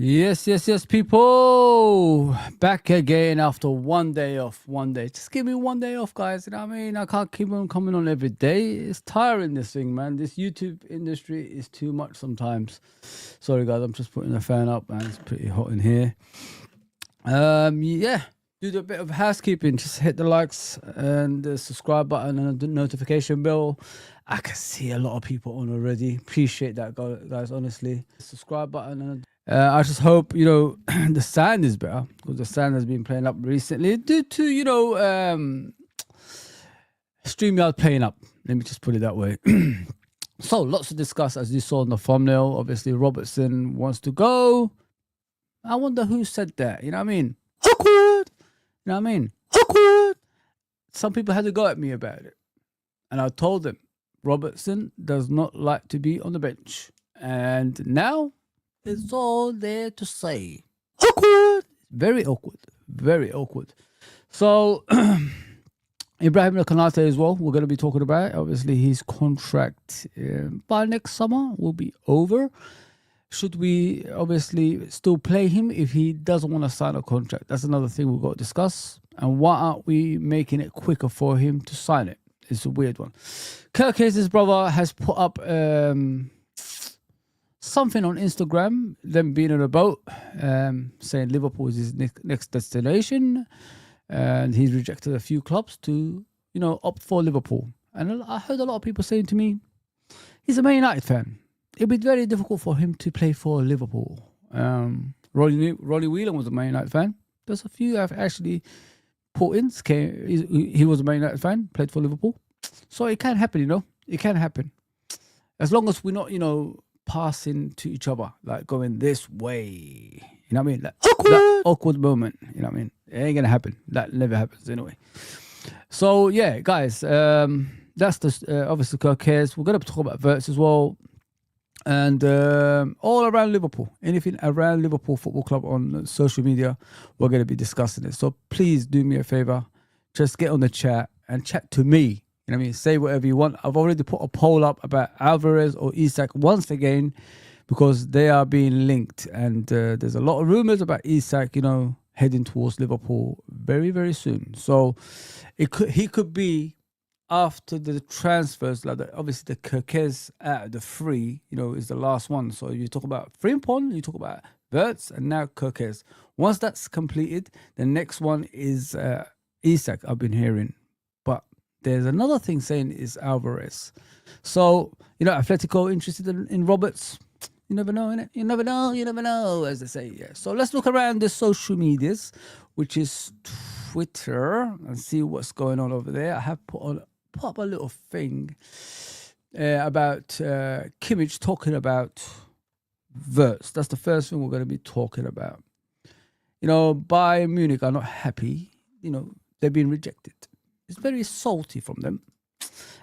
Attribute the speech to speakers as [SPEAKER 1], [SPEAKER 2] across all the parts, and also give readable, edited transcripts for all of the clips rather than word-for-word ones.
[SPEAKER 1] Yes, people. Back again after one day off. One day. Just give me one day off, guys. You know what I mean? I can't keep on coming on every day. It's tiring, this thing, man. This YouTube industry is too much sometimes. Sorry, guys. I'm just putting the fan up, man. It's pretty hot in here. Yeah. Do a bit of housekeeping. Just hit the likes and the subscribe button and the notification bell. I can see a lot of people on already. Appreciate that, guys. Honestly, subscribe button and I just hope the sound is better because the sound has been playing up recently due to StreamYard playing up. Let me just put it that way. So lots to discuss as you saw in the thumbnail. Obviously, Robertson wants to go. I wonder who said that. You know what I mean? Awkward. You know what I mean? Awkward. Some people had to go at me about it, and I told them Robertson does not like to be on the bench, and now it's all there to say. Awkward. Very awkward. Very awkward. So, Ibrahim Konate as well, we're going to be talking about it. Obviously, his contract by next summer will be over. Should we obviously still play him if he doesn't want to sign a contract? That's another thing we've got to discuss. And why aren't we making it quicker for him to sign it? It's a weird one. KERKEZ's brother has put up something on Instagram, them being on a boat, saying Liverpool is his next destination, and he's rejected a few clubs to, opt for Liverpool. And I heard a lot of people saying to me, he's a Man United fan. It'd be very difficult for him to play for Liverpool. Ronnie Whelan was a Man United fan. There's a few I've actually put in. He was a Man United fan, played for Liverpool. So it can happen, It can happen. As long as we're not, passing to each other, like going this way. You know what I mean? That awkward moment. You know what I mean? It ain't gonna happen. That never happens anyway. So yeah, guys, that's the obviously KERKEZ. We're gonna talk about Verts as well, and all around Liverpool. Anything around Liverpool Football Club on social media, we're gonna be discussing it. So please do me a favor, just get on the chat and chat to me. You know what I mean? Say whatever you want. I've already put a poll up about Alvarez or Isak once again because they are being linked. And there's a lot of rumours about Isak, heading towards Liverpool very, very soon. So he could be after the transfers, like obviously the KERKEZ out of the three, is the last one. So you talk about Frimpong, you talk about Verts, and now KERKEZ. Once that's completed, the next one is Isak, I've been hearing. There's another thing saying is Alvarez. So, Atletico interested in Roberts. You never know, innit? You never know, as they say. Yeah. So let's look around the social medias, which is Twitter, and see what's going on over there. I have put up a little thing about Kimmich talking about Verts. That's the first thing we're going to be talking about. Bayern Munich are not happy. They've been rejected. It's very salty from them.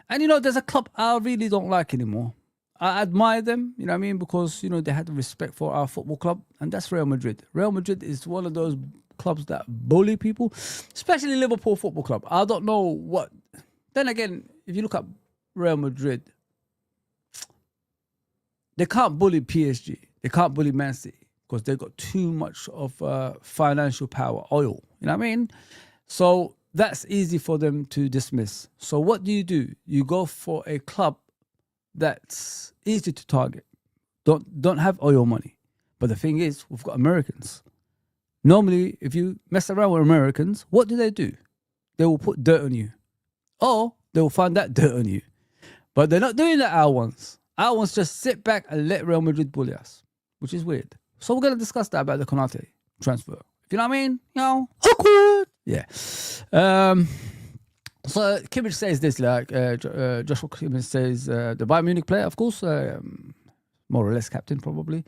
[SPEAKER 1] And, there's a club I really don't like anymore. I admire them, you know what I mean? Because, they had respect for our football club. And that's Real Madrid. Real Madrid is one of those clubs that bully people, especially Liverpool Football Club. I don't know what. Then again, if you look at Real Madrid, they can't bully PSG. They can't bully Man City because they've got too much of financial power, oil. You know what I mean? So that's easy for them to dismiss. So what do? You go for a club that's easy to target. Don't have oil money. But the thing is, we've got Americans. Normally, if you mess around with Americans, what do? They will put dirt on you. Or they will find that dirt on you. But they're not doing that, our ones. Our ones just sit back and let Real Madrid bully us, which is weird. So we're going to discuss that about the Konate transfer. You know what I mean? Awkward. Yeah. So Kimmich says this, Joshua Kimmich says, the Bayern Munich player, of course, more or less captain probably,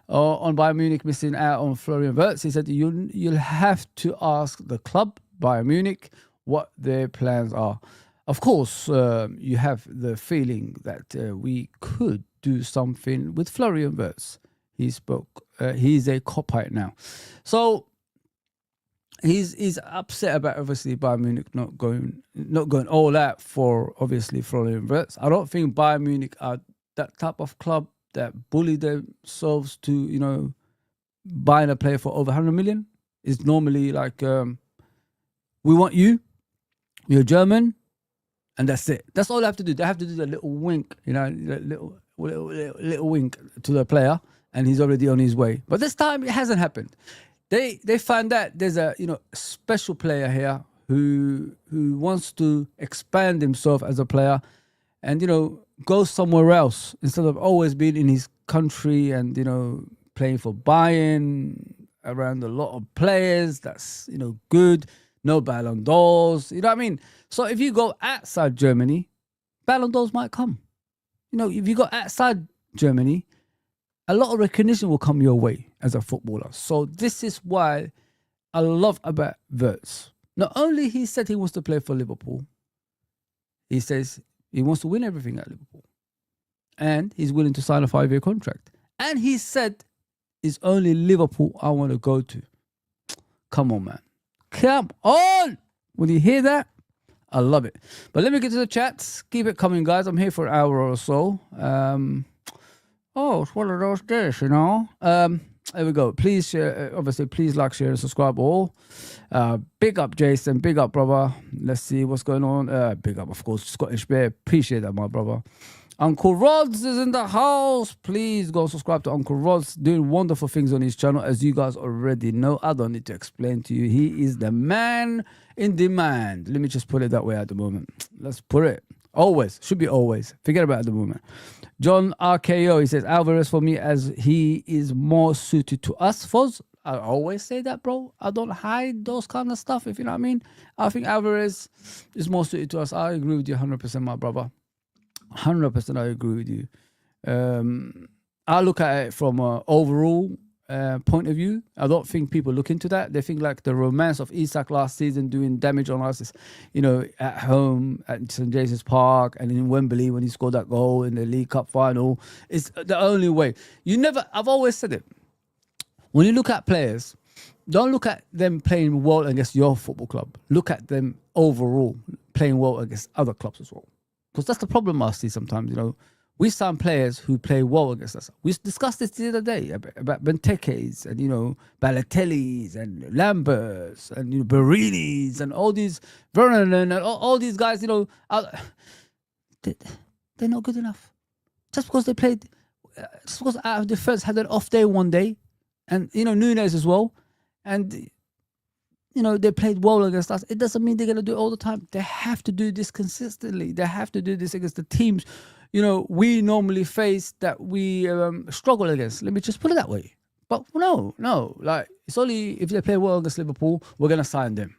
[SPEAKER 1] on Bayern Munich missing out on Florian Wirtz. He said, you'll have to ask the club, Bayern Munich, what their plans are. Of course, you have the feeling that we could do something with Florian Wirtz. He's a cop-out now. So he's upset about obviously Bayern Munich not going all out for obviously Florian Wirtz. I don't think Bayern Munich are that type of club that bully themselves to buying a player for over 100 million is normally like, we want you, you're German, and that's it. That's all they have to do. They have to do the little wink, little wink to the player, and he's already on his way. But this time it hasn't happened. They find that there's a special player here who wants to expand himself as a player, and go somewhere else instead of always being in his country and playing for Bayern around a lot of players. That's good. No Ballon d'Ors. You know what I mean? So if you go outside Germany, Ballon d'Ors might come. If you go outside Germany, a lot of recognition will come your way as a footballer. So this is why I love about Wirtz. Not only he said he wants to play for Liverpool, he says he wants to win everything at Liverpool. And he's willing to sign a 5-year contract. And he said, it's only Liverpool I want to go to. Come on, man. Come on! When you hear that, I love it. But let me get to the chats. Keep it coming, guys. I'm here for an hour or so. It's one of those days, There we go. Please share. Obviously, please like, share, and subscribe all. Big up, Jason. Big up, brother. Let's see what's going on. Big up, of course, Scottish Bear. Appreciate that, my brother. Uncle Rods is in the house. Please go subscribe to Uncle Rods. Doing wonderful things on his channel, as you guys already know. I don't need to explain to you. He is the man in demand. Let me just put it that way at the moment. Let's put it. Always. Should be always. Forget about it at the moment. John RKO, he says, Alvarez for me as he is more suited to us. Foz, I always say that, bro. I don't hide those kind of stuff, if you know what I mean. I think Alvarez is more suited to us. I agree with you 100%, my brother. 100% I agree with you. I look at it from an overall point of view. I don't think people look into that. They think like the romance of Isak last season doing damage on us is, at home at St. James's Park and in Wembley when he scored that goal in the League Cup final. It's the only way. I've always said it. When you look at players, don't look at them playing well against your football club. Look at them overall playing well against other clubs as well. Because that's the problem I see sometimes, We sign players who play well against us. We discussed this the other day about Benteke's and, Balotelli's and Lambert's and, Barini's and all these, Vernon and all these guys, they're not good enough. Just because they played, just because our defense had an off day one day, and, Nunes as well, and they played well against us. It doesn't mean they're going to do it all the time. They have to do this consistently. They have to do this against the teams, we normally face that we struggle against. Let me just put it that way. But no. Like, it's only if they play well against Liverpool, we're going to sign them.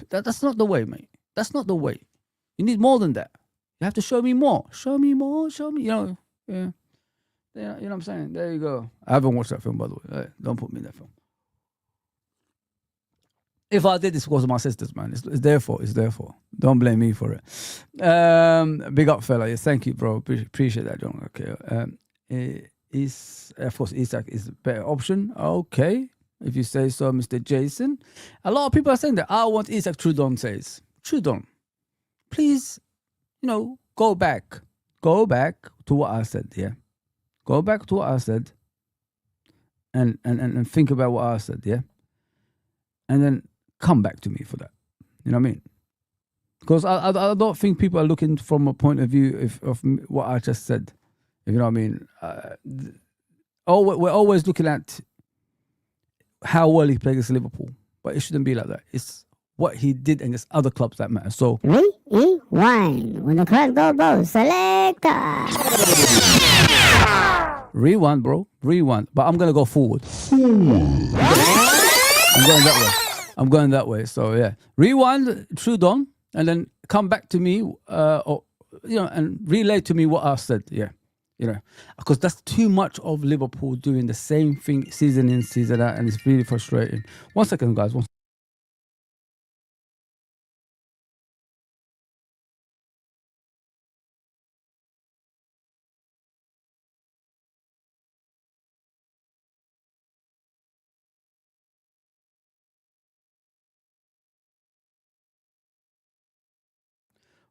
[SPEAKER 1] That's not the way, mate. That's not the way. You need more than that. You have to show me more. Show me more. Show me, Yeah. You know what I'm saying? There you go. I haven't watched that film, by the way. Don't put me in that film. If I did, it's because of my sisters, man. It's their fault. It's their fault. Don't blame me for it. Big up, fella. Yes, thank you, bro. Appreciate that, John. Okay. Of course, Isak is a better option. Okay. If you say so, Mr. Jason. A lot of people are saying that. I want Isak, Trudon says. Trudon, please, go back. Go back to what I said, yeah? Go back to what I said and think about what I said, yeah? And then come back to me for that. You know what I mean? Because I don't think people are looking from a point of view of what I just said. If you know what I mean? We're always looking at how well he played against Liverpool. But it shouldn't be like that. It's what he did against other clubs that matter. So
[SPEAKER 2] rewind. When the clock goes, selector.
[SPEAKER 1] Rewind, bro. Rewind. But I'm going to go forward. I'm going that way. So, yeah. Rewind, Trudon, and then come back to me, and relay to me what I said. Yeah. Because that's too much of Liverpool doing the same thing season in, season out, and it's really frustrating. 1 second, guys.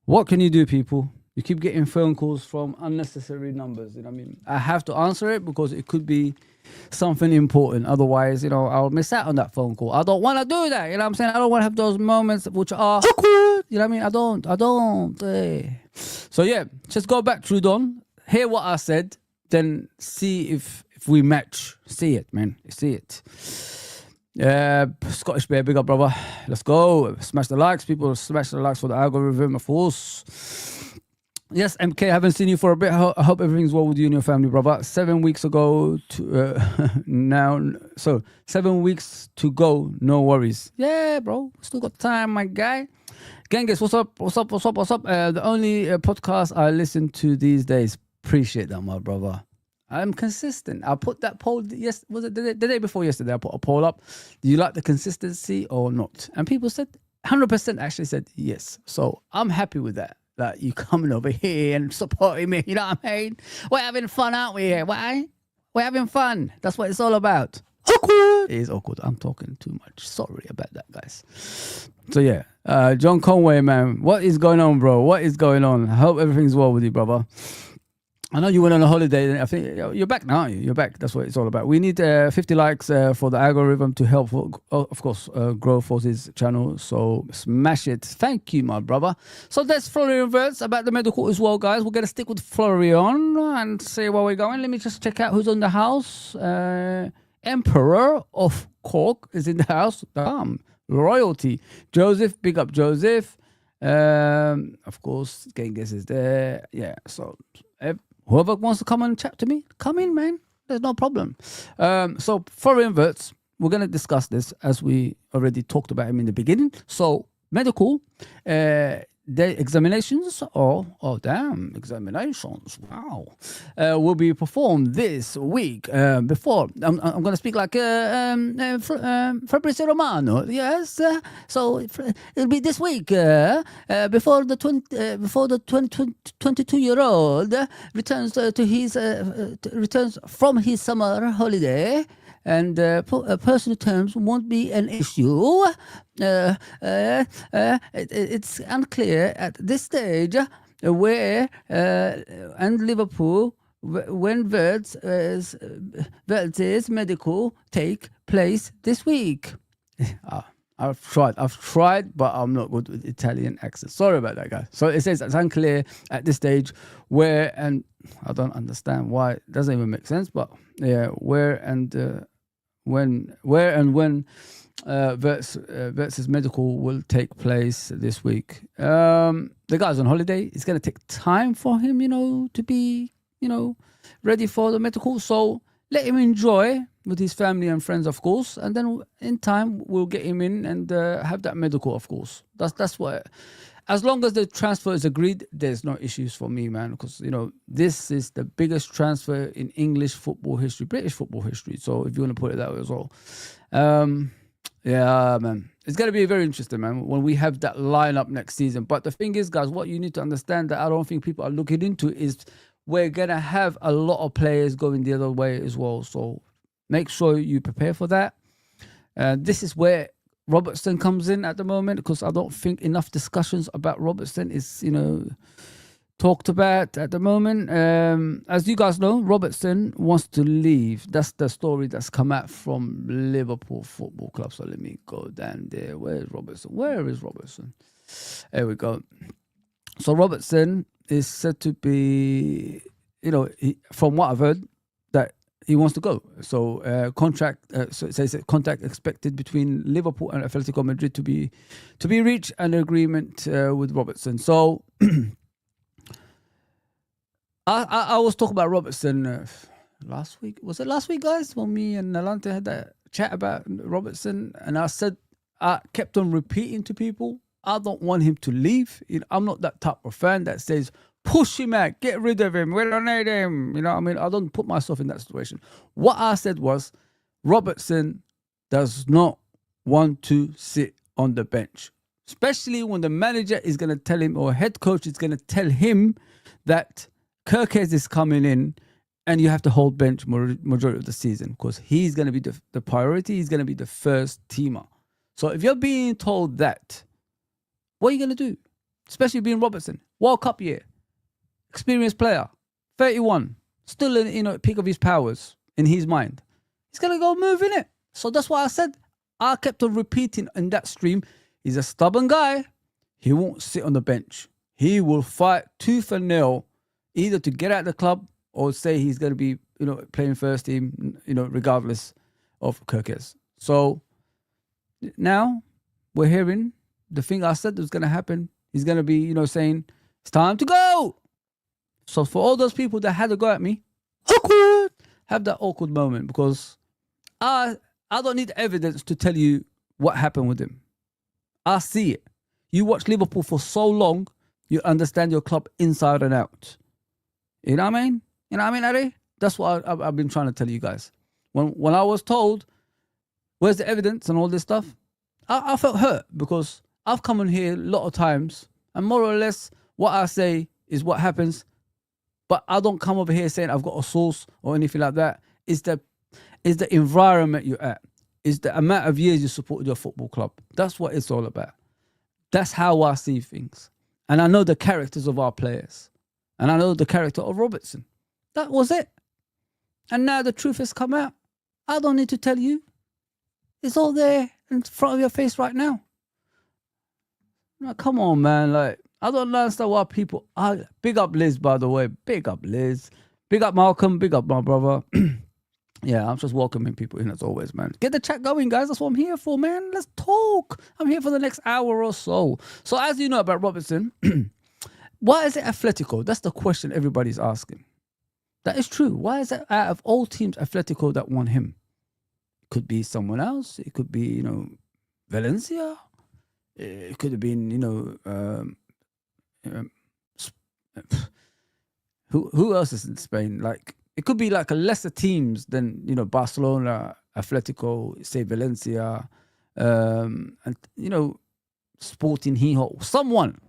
[SPEAKER 1] What can you do, people? You keep getting phone calls from unnecessary numbers. You know what I mean? I have to answer it because it could be something important. Otherwise, I'll miss out on that phone call. I don't want to do that. You know what I'm saying? I don't want to have those moments which are awkward. You know what I mean? I don't. So yeah, just go back through Don, hear what I said, then see if we match. See it, man. See it. Scottish Bear, big up, brother. Let's go. Smash the likes. People smash the likes for the algorithm, of course. Yes, MK, haven't seen you for a bit. I hope everything's well with you and your family, brother. 7 weeks ago to now. So 7 weeks to go. No worries. Yeah, bro. Still got time, my guy. Genghis, what's up? The only podcast I listen to these days. Appreciate that, my brother. I'm consistent. I put that poll, was it the day before yesterday? I put a poll up. Do you like the consistency or not? And people said, 100% actually said yes. So I'm happy with that. Like, you coming over here and supporting me, you know what I mean? We're having fun, aren't we here? Why? We're having fun. That's what it's all about. Awkward. It is awkward. I'm talking too much. Sorry about that, guys. So yeah, John Conway, man. What is going on, bro? What is going on? I hope everything's well with you, brother. I know you went on a holiday, and I think you're back now, aren't you? You're back. That's what it's all about. We need 50 likes for the algorithm to help, of course, grow Force's channel. So smash it. Thank you, my brother. So that's Florian Wirtz about the medical as well, guys. We're going to stick with Florian and see where we're going. Let me just check out who's on the house. Emperor of Cork is in the house. Royalty. Joseph, big up Joseph. Of course, Genghis is there. Yeah, so whoever wants to come and chat to me, come in, man. There's no problem. So Florian Wirtz, we're going to discuss this as we already talked about him in the beginning. So medical, the examinations, examinations, wow, will be performed this week. Before, I'm going to speak like Fabrizio Romano, yes. So it'll be this week before the 22-year-old returns to his returns from his summer holiday. And personal terms won't be an issue. It's unclear at this stage where and Liverpool when Wirtz's medical take place this week. I've tried, but I'm not good with Italian accent. Sorry about that, guys. So it says it's unclear at this stage where, and I don't understand why. It doesn't even make sense, but yeah, where and when Wirtz's medical will take place this week. The guy's on holiday. It's going to take time for him, to be, ready for the medical. So let him enjoy with his family and friends, of course. And then in time, we'll get him in and have that medical, of course. That's what... As long as the transfer is agreed, there's no issues for me, man, because, this is the biggest transfer in English football history, British football history. So if you want to put it that way as well. Yeah, man. It's going to be very interesting, man, when we have that lineup next season. But the thing is, guys, what you need to understand that I don't think people are looking into is we're going to have a lot of players going the other way as well. So make sure you prepare for that. This is where Robertson comes in at the moment, because I don't think enough discussions about Robertson is, talked about at the moment. As you guys know, Robertson wants to leave. That's the story that's come out from Liverpool Football Club. So let me go down there. Where is Robertson? Where is Robertson? There we go. So Robertson is said to be, from what I've heard, that he wants to go. So so it says contact expected between Liverpool and Atletico Madrid to be reached, an agreement with Robertson. So I was talking about Robertson last week. Was it last week, guys? When me and Nalante had that chat about Robertson, and I kept on repeating to people, I don't want him to leave. I'm not that type of fan that says, push him out, get rid of him, we don't need him. I don't put myself in that situation. What I said was, Robertson does not want to sit on the bench, especially when the manager is going to tell him, or head coach is going to tell him, that KERKEZ is coming in and you have to hold bench majority of the season, because he's going to be the priority. He's going to be the first teamer. So if you're being told that, what are you going to do? Especially being Robertson, World Cup year. experienced player, 31, still in peak of his powers in his mind. He's gonna go move in it. So that's why I said, I kept on repeating in that stream. He's a stubborn guy. He won't sit on the bench. He will fight tooth and nail, either to get out the club or say he's going to be, playing first team, regardless of KERKEZ. So now we're hearing the thing I said was going to happen. He's going to be, saying it's time to go. So for all those people that had to go at me, awkward, have that awkward moment, because I don't need evidence to tell you what happened with him. I see it. You watch Liverpool for so long, you understand your club inside and out. You know what I mean? You know what I mean, Ari? That's what I've been trying to tell you guys. When I was told, where's the evidence and all this stuff, I felt hurt, because I've come in here a lot of times and more or less what I say is what happens. But I don't come over here saying I've got a source or anything like that. It's the environment you're at. It's the amount of years you supported your football club. That's what it's all about. That's how I see things. And I know the characters of our players. And I know the character of Robertson. That was it. And now the truth has come out. I don't need to tell you. It's all there in front of your face right now. Come on, man. Like, I don't understand why people are. Big up Liz, by the way. Big up Liz. Big up Malcolm. Big up my brother. Yeah, I'm just welcoming people in as always, man. Get the chat going, guys. That's what I'm here for, man. Let's talk. I'm here for the next hour or so. So as you know about Robertson, why is it Atletico? That's the question everybody's asking. That is true. Why is it out of all teams Atletico that want him? Could be someone else. It could be, Valencia. It could have been, who else is in Spain? Like, it could be like a lesser teams than, Barcelona, Atletico, say Valencia, and, Sporting Gijón, someone,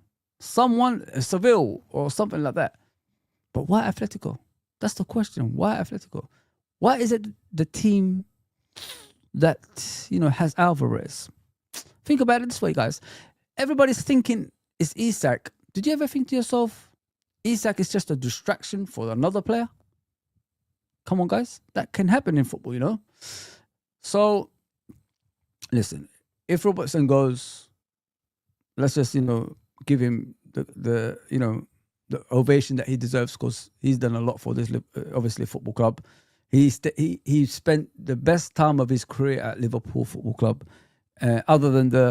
[SPEAKER 1] Seville or something like that. But why Atletico? That's the question. Why Atletico? Why is it the team that, has Alvarez? Think about it this way, guys. Everybody's thinking it's Isak. Did you ever think to yourself, Isak is just a distraction for another player? Come on, guys. That can happen in football, So, listen, if Robertson goes, let's just, give him the ovation that he deserves, because he's done a lot for this, obviously, football club. He spent the best time of his career at Liverpool Football Club, other than the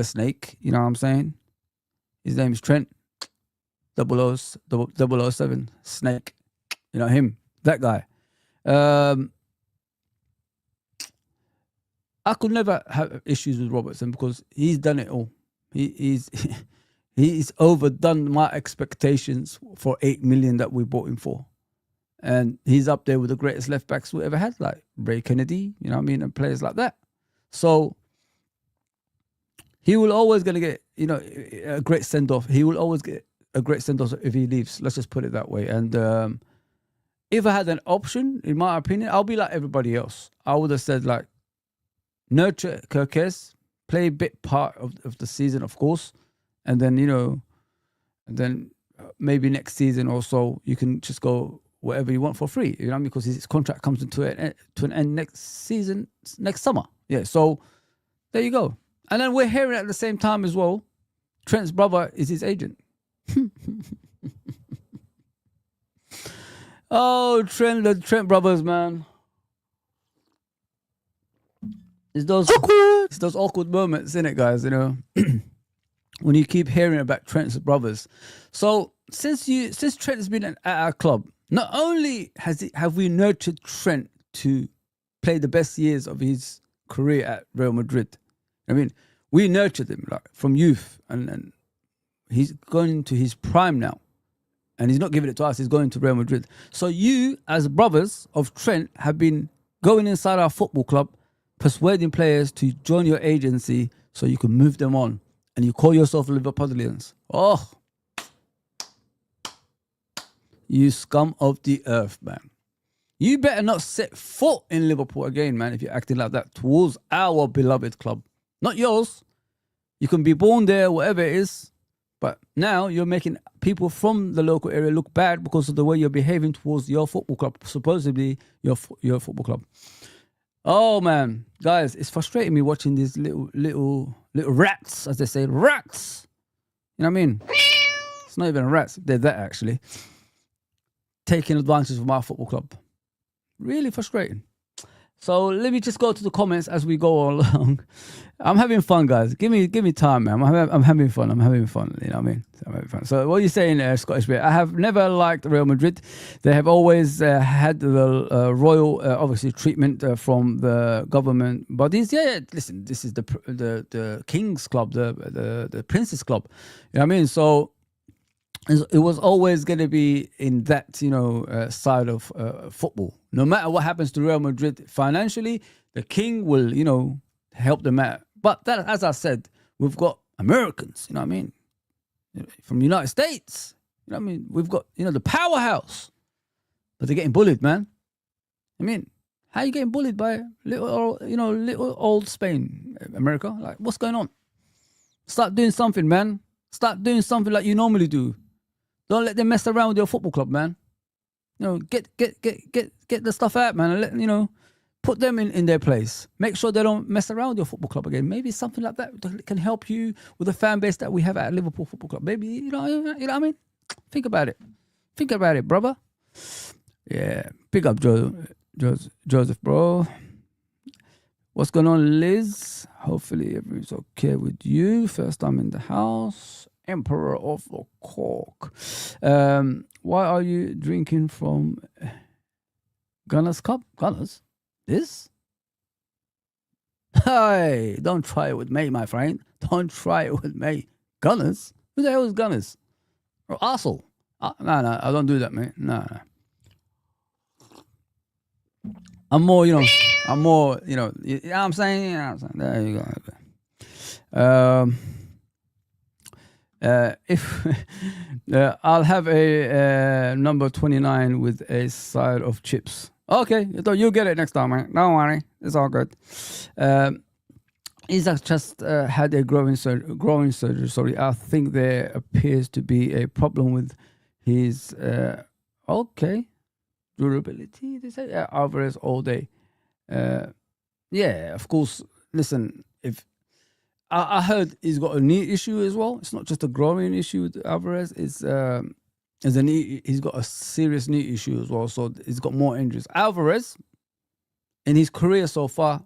[SPEAKER 1] snake, you know what I'm saying? His name is Trent, 007, Snake. Him, that guy. I could never have issues with Robertson because he's done it all. He's overdone my expectations for 8 million that we bought him for. And he's up there with the greatest left backs we ever had, like Ray Kennedy, and players like that. So he will always going to get, a great send-off. He will always get a great send-off if he leaves. Let's just put it that way. And if I had an option, in my opinion, I'll be like everybody else. I would have said, like, nurture KERKEZ, play a bit part of the season, of course. And then, maybe next season or so, you can just go whatever you want for free, because his contract comes to an end next season, next summer. Yeah, so there you go. And then we're hearing at the same time as well, Trent's brother is his agent. Oh, the Trent brothers, man. It's those awkward moments, innit, guys, when you keep hearing about Trent's brothers. So since Trent has been at our club, not only have we nurtured Trent to play the best years of his career at Real Madrid. I mean, we nurtured him like from youth, and he's going into his prime now. And he's not giving it to us, he's going to Real Madrid. So you, as brothers of Trent, have been going inside our football club, persuading players to join your agency so you can move them on. And you call yourself Liverpudlians. Oh, you scum of the earth, man. You better not set foot in Liverpool again, man, if you're acting like that towards our beloved club. Not yours. You can be born there, whatever it is, But now you're making people from the local area look bad because of the way you're behaving towards your football club, supposedly your football club. Oh man, guys, it's frustrating me watching these little rats, as they say, rats. You know what I mean? It's not even rats; they're that actually taking advantage of my football club. Really frustrating. So let me just go to the comments as we go along. I'm having fun, guys. Give me time, man. I'm having fun. You know what I mean? I'm having fun. So what are you saying, Scottish Bear? I have never liked Real Madrid. They have always had the royal, obviously, treatment from the government bodies. Yeah, listen, this is the King's Club, the Prince's Club. You know what I mean? So it was always going to be in that, side of football. No matter what happens to Real Madrid financially, the king will, help them out. But that, as I said, we've got Americans, you know what I mean? From the United States, you know what I mean? We've got, the powerhouse. But they're getting bullied, man. I mean, how are you getting bullied by little old Spain, America? Like, what's going on? Start doing something, man. Start doing something like you normally do. Don't let them mess around with your football club, man. Get the stuff out, man, and let put them in their place. Make sure they don't mess around with your football club again. Maybe something like that can help you with the fan base that we have at Liverpool Football Club. Maybe you know what I mean. Think about it, brother. Yeah, pick up Joseph, bro. What's going on, Liz? Hopefully everything's okay with you. First time in the house. Emperor of the Cork. Why are you drinking from Gunner's cup? Gunners? This? Hey, don't try it with me, my friend. Don't try it with me. Gunners? Who the hell is Gunners? Or Arsehole? No, I don't do that, mate. No. I'm more, you know what I'm saying? There you go. If I'll have a number 29 with a side of chips. Okay, you'll get it next time, man. Don't worry, it's all good. Isaac just had a growing surgery. Sorry, I think there appears to be a problem with his durability. They say Alvarez all day. Yeah, of course. Listen, if I heard he's got a knee issue as well. It's not just a growing issue with Alvarez. It's he's got a serious knee issue as well. So he's got more injuries. Alvarez, in his career so far,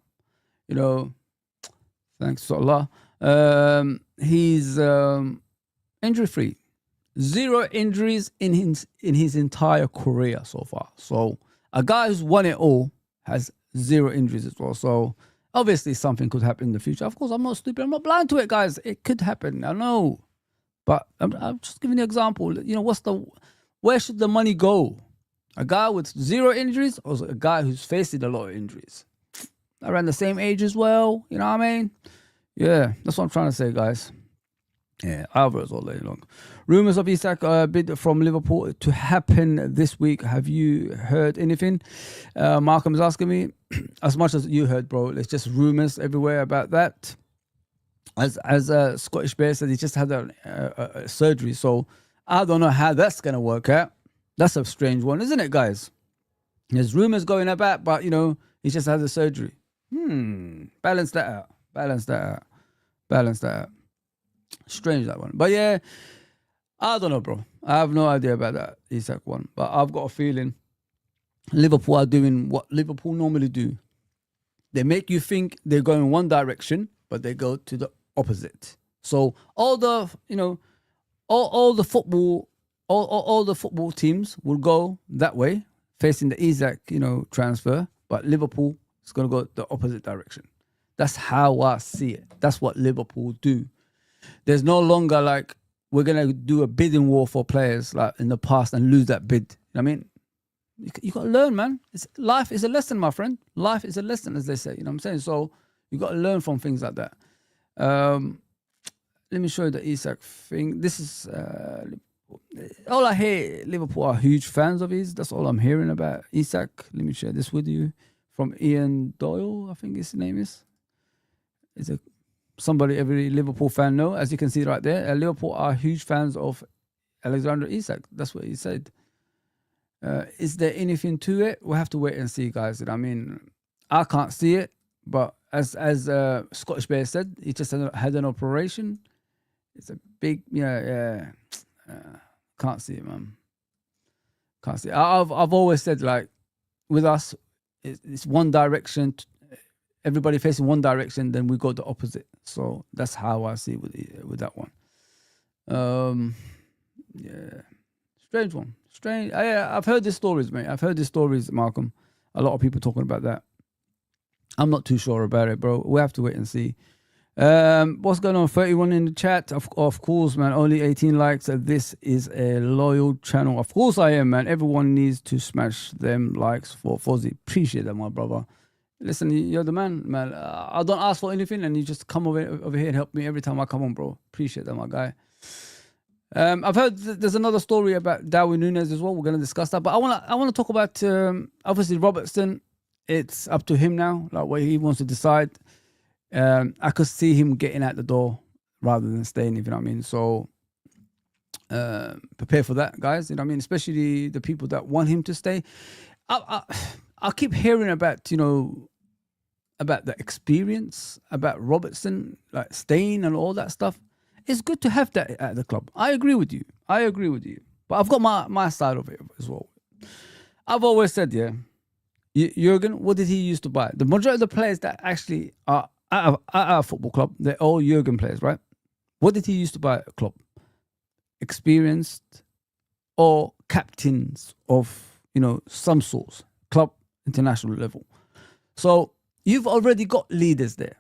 [SPEAKER 1] thanks to Allah, he's injury free. 0 injuries in his entire career so far. So a guy who's won it all has 0 injuries as well. So obviously something could happen in the future. Of course, I'm not stupid. I'm not blind to it, guys. It could happen. I know. But I'm just giving you an example. Where should the money go? A guy with 0 injuries or a guy who's facing a lot of injuries? Around the same age as well. You know what I mean? Yeah, that's what I'm trying to say, guys. Yeah, Alvarez all day long. Rumours of Isak bid from Liverpool to happen this week. Have you heard anything? Malcolm's asking me. As much as you heard, bro, it's just rumours everywhere about that. As Scottish Bear said, he just had a surgery. So I don't know how that's going to work out. That's a strange one, isn't it, guys? There's rumours going about, but, he just had a surgery. Balance that out. Strange, that one. But yeah, I don't know, bro. I have no idea about that Isak one. But I've got a feeling Liverpool are doing what Liverpool normally do. They make you think they're going one direction, but they go to the opposite. So all the football teams will go that way, facing the Isak, transfer. But Liverpool is going to go the opposite direction. That's how I see it. That's what Liverpool do. There's no longer like we're going to do a bidding war for players like in the past and lose that bid. You know what I mean? You got to learn, man. Life is a lesson, my friend. Life is a lesson, as they say. You know what I'm saying? So you got to learn from things like that. Let me show you the Isak thing. This is all I hear. Liverpool are huge fans of his. That's all I'm hearing about Isak. Let me share this with you from Ian Doyle. I think his name is. every Liverpool fan know, as you can see right there, Liverpool are huge fans of Alexander Isak. That's what he said. Is there anything to it? We'll have to wait and see, guys. I mean, I can't see it, but as Scottish Bear said, he just had an operation. It's a big, can't see it, man. Can't see it. I've always said, like, with us, it's one direction. Everybody facing one direction, then we go the opposite. So that's how I see it with that one. Yeah, strange one. Strange. I've heard these stories, mate. I've heard these stories, Malcolm. A lot of people talking about that. I'm not too sure about it, bro. We have to wait and see. What's going on? 31 in the chat. Of course, man. Only 18 likes. This is a loyal channel. Of course I am, man. Everyone needs to smash them likes for Fozzy. Appreciate that, my brother. Listen, you're the man, man. I don't ask for anything, and you just come over here and help me every time I come on, bro. Appreciate that, my guy. I've heard there's another story about Darwin Núñez as well. We're going to discuss that, but I want to talk about obviously Robertson. It's up to him now, like what he wants to decide. I could see him getting out the door rather than staying, if you know what I mean. So prepare for that, guys. You know what I mean? Especially the people that want him to stay. I keep hearing about, about the experience, about Robertson, like staying and all that stuff. It's good to have that at the club. I agree with you. But I've got my side of it as well. I've always said, Jurgen, what did he used to buy? The majority of the players that actually are at our football club, they're all Jurgen players, right? What did he used to buy at a club? Experienced or captains of, some sorts, club, international level. So you've already got leaders there,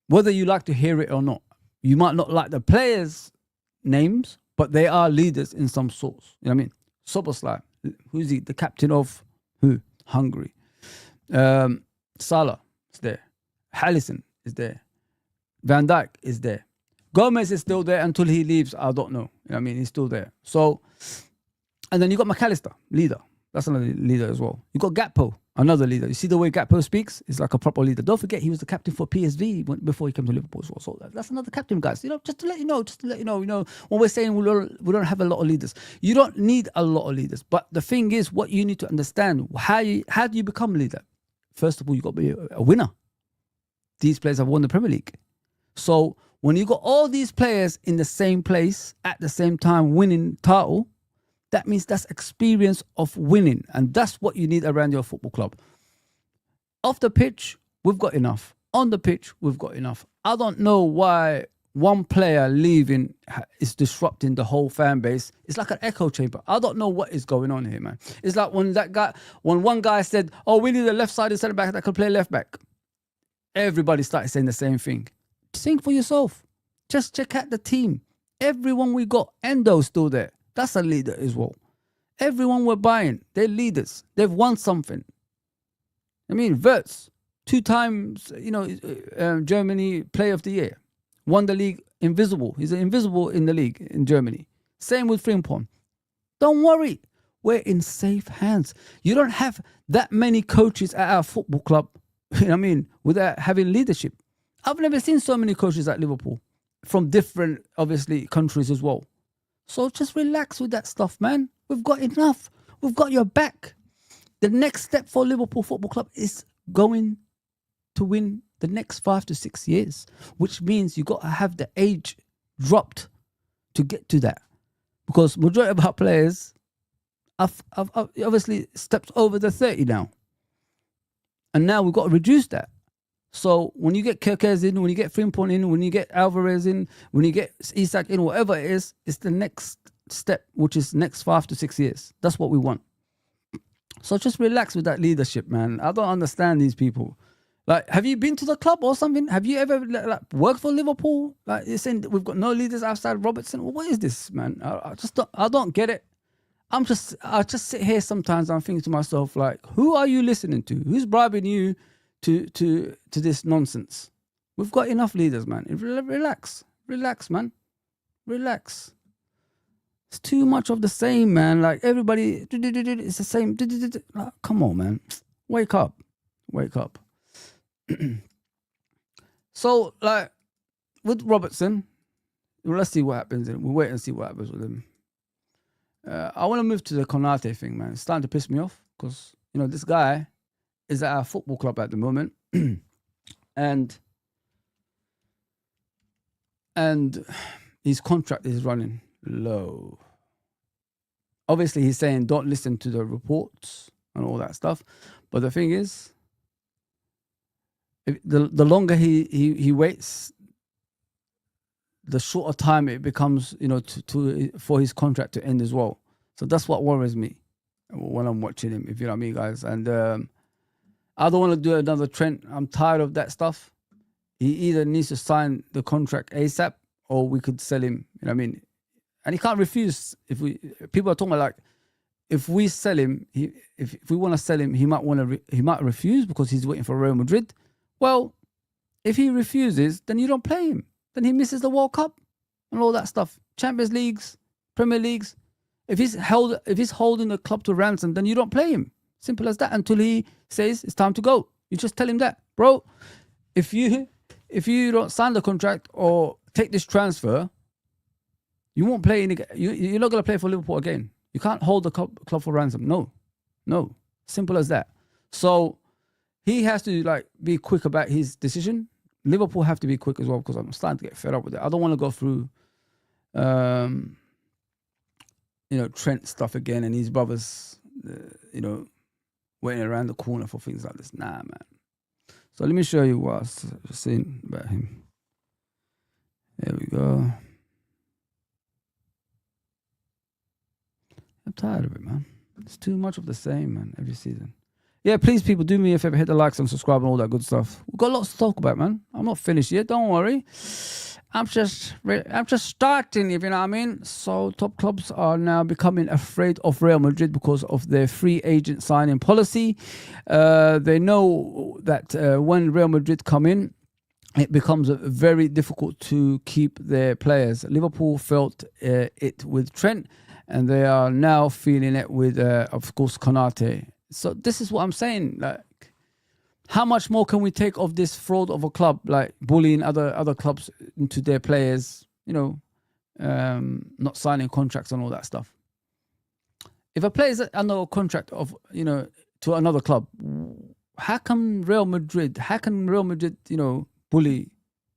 [SPEAKER 1] whether you like to hear it or not. You might not like the players' names, but they are leaders in some sorts. You know what I mean? Soboslai, who's he? The captain of who? Hungary. Salah is there. Alisson is there. Van Dijk is there. Gomez is still there until he leaves. I don't know. You know what I mean? He's still there. So, and then you got McAllister, leader. That's another leader as well. You got Gakpo, another leader. You see the way Gakpo speaks? It's like a proper leader. Don't forget, he was the captain for PSV before he came to Liverpool as well. So that's another captain, guys. Just to let you know, when we're saying we don't have a lot of leaders. You don't need a lot of leaders. But the thing is, what you need to understand, how do you become a leader? First of all, you got to be a winner. These players have won the Premier League. So when you got all these players in the same place at the same time winning title, that means that's experience of winning. And that's what you need around your football club. Off the pitch, we've got enough. On the pitch, we've got enough. I don't know why one player leaving is disrupting the whole fan base. It's like an echo chamber. I don't know what is going on here, man. It's like when one guy said, oh, we need a left-sided centre-back that could play left-back. Everybody started saying the same thing. Think for yourself. Just check out the team. Everyone we got, Endo's still there. That's a leader as well. Everyone we're buying, they're leaders. They've won something. I mean, Wirtz, 2 times, Germany Player of the Year. Won the league, invisible. He's invisible in the league in Germany. Same with Frimpong. Don't worry. We're in safe hands. You don't have that many coaches at our football club, without having leadership. I've never seen so many coaches at Liverpool from different, obviously, countries as well. So just relax with that stuff, man. We've got enough. We've got your back. The next step for Liverpool Football Club is going to win the next 5 to 6 years, which means you got to have the age dropped to get to that. Because majority of our players have obviously stepped over the 30 now. And now we've got to reduce that. So when you get KERKEZ in, when you get Frimpong in, when you get Alvarez in, when you get Isak in, whatever it is, it's the next step, which is next 5 to 6 years. That's what we want. So just relax with that leadership, man. I don't understand these people. Like, have you been to the club or something? Have you ever worked for Liverpool? Like, you're saying we've got no leaders outside Robertson. Well, what is this, man? I don't get it. I just sit here sometimes and I'm thinking to myself, like, who are you listening to? Who's bribing you to this nonsense? We've got enough leaders, man. Relax, man. Relax. It's too much of the same, man. Like, everybody, it's the same. Like, come on, man. Wake up. So, like, with Robertson, well, let's see what happens. We'll wait and see what happens with him. I want to move to the Konate thing, man. It's starting to piss me off because, you know, this guy is at our football club at the moment. and his contract is running low. Obviously, he's saying don't listen to the reports and all that stuff. But the thing is, the longer he waits, the shorter time it becomes, you know, for his contract to end as well. So that's what worries me when I'm watching him, if you know what I mean, guys. And I don't want to do another Trent. I'm tired of that stuff. He either needs to sign the contract ASAP or we could sell him, you know what I mean? And he can't refuse. People are talking about, like, if we sell him, if we want to sell him, he might refuse because he's waiting for Real Madrid. Well, if he refuses, then you don't play him. Then he misses the World Cup and all that stuff. Champions Leagues, Premier Leagues. If he's holding the club to ransom, then you don't play him. Simple as that. Until he says it's time to go. You just tell him that, bro. If you don't sign the contract or take this transfer, you won't play you're not going to play for Liverpool again. You can't hold the club for ransom. No. Simple as that. So he has to, like, be quick about his decision. Liverpool have to be quick as well because I'm starting to get fed up with it. I don't want to go through, you know, Trent stuff again and his brothers, you know, waiting around the corner for things like this. Nah, man. So let me show you what I was saying about him. There we go. I'm tired of it, man. It's too much of the same, man, every season. Yeah, please, people, do me a favor, hit the likes and subscribe and all that good stuff. We've got lots to talk about, man. I'm not finished yet, don't worry. I'm just starting, if you know what I mean. So top clubs are now becoming afraid of Real Madrid because of their free agent signing policy. They know that when Real Madrid come in, it becomes very difficult to keep their players. Liverpool felt it with Trent, and they are now feeling it with, of course, Konate. So this is what I'm saying. Like, how much more can we take of this fraud of a club, like bullying other clubs into their players, you know, not signing contracts and all that stuff? If a player is under a contract of, you know, to another club, how can Real Madrid, you know, bully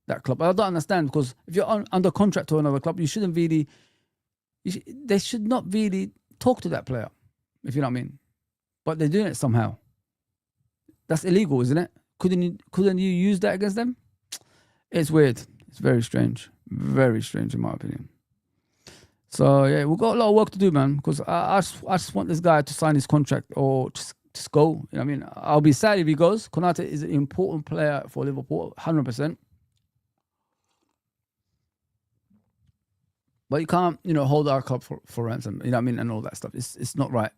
[SPEAKER 1] that club? I don't understand, because if you're under contract to another club, you shouldn't really, they should not really talk to that player, if you know what I mean. But they're doing it somehow. That's illegal, isn't it? Couldn't you use that against them? It's weird. It's very strange. Very strange, in my opinion. So yeah, we've got a lot of work to do, man. Because I just want this guy to sign his contract or just go. You know what I mean? I'll be sad if he goes. Konate is an important player for Liverpool, 100%. But you can't, you know, hold our club for ransom. You know what I mean? And all that stuff. It's not right.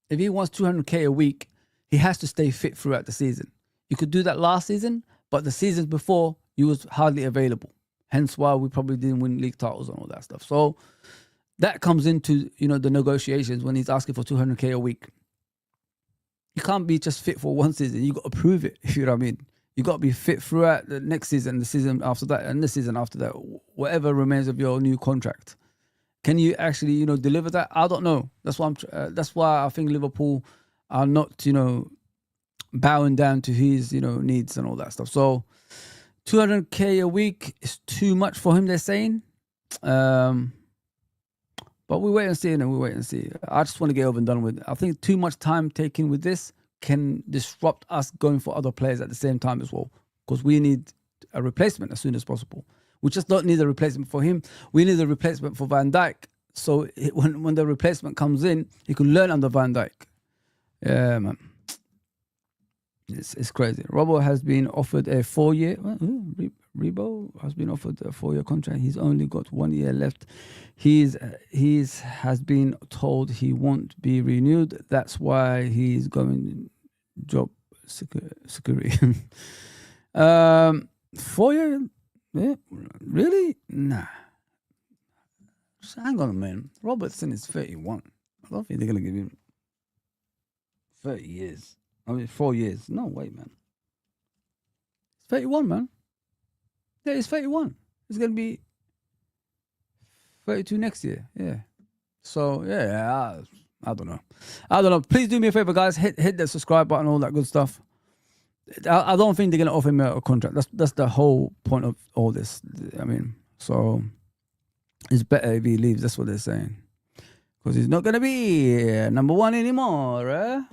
[SPEAKER 1] If he wants 200k a week, he has to stay fit throughout the season. You could do that last season, but the seasons before, he was hardly available. Hence why we probably didn't win league titles and all that stuff. So that comes into, you know, the negotiations when he's asking for 200k a week. You can't be just fit for one season. You got to prove it, if you know what I mean. You got to be fit throughout the next season, the season after that, and the season after that, whatever remains of your new contract. Can you actually, you know, deliver that? I don't know. That's why I think Liverpool are not, you know, bowing down to his, you know, needs and all that stuff. So 200k a week is too much for him, they're saying. But we wait and see, and we wait and see. I just want to get over and done with it. I think too much time taken with this can disrupt us going for other players at the same time as well, because we need a replacement as soon as possible. We just don't need a replacement for him. We need a replacement for Van Dijk. So when the replacement comes in, he can learn under Van Dijk. Yeah, man. It's crazy. Robbo has been offered a 4-year. Rebo has been offered a 4-year contract. He's only got 1 year left. He's has been told he won't be renewed. That's why he's going job security. 4 year? Yeah, really? Nah. Just hang on a minute. Robertson is 31. I don't think they're gonna give him 30 years. I mean, 4 years. No way, man. It's 31, man. Yeah, he's 31. He's going to be 32 next year. Yeah. So, yeah, I don't know. I don't know. Please do me a favor, guys. Hit the subscribe button, all that good stuff. I don't think they're going to offer him a contract. That's the whole point of all this. I mean, so it's better if he leaves. That's what they're saying. Because he's not going to be number one anymore.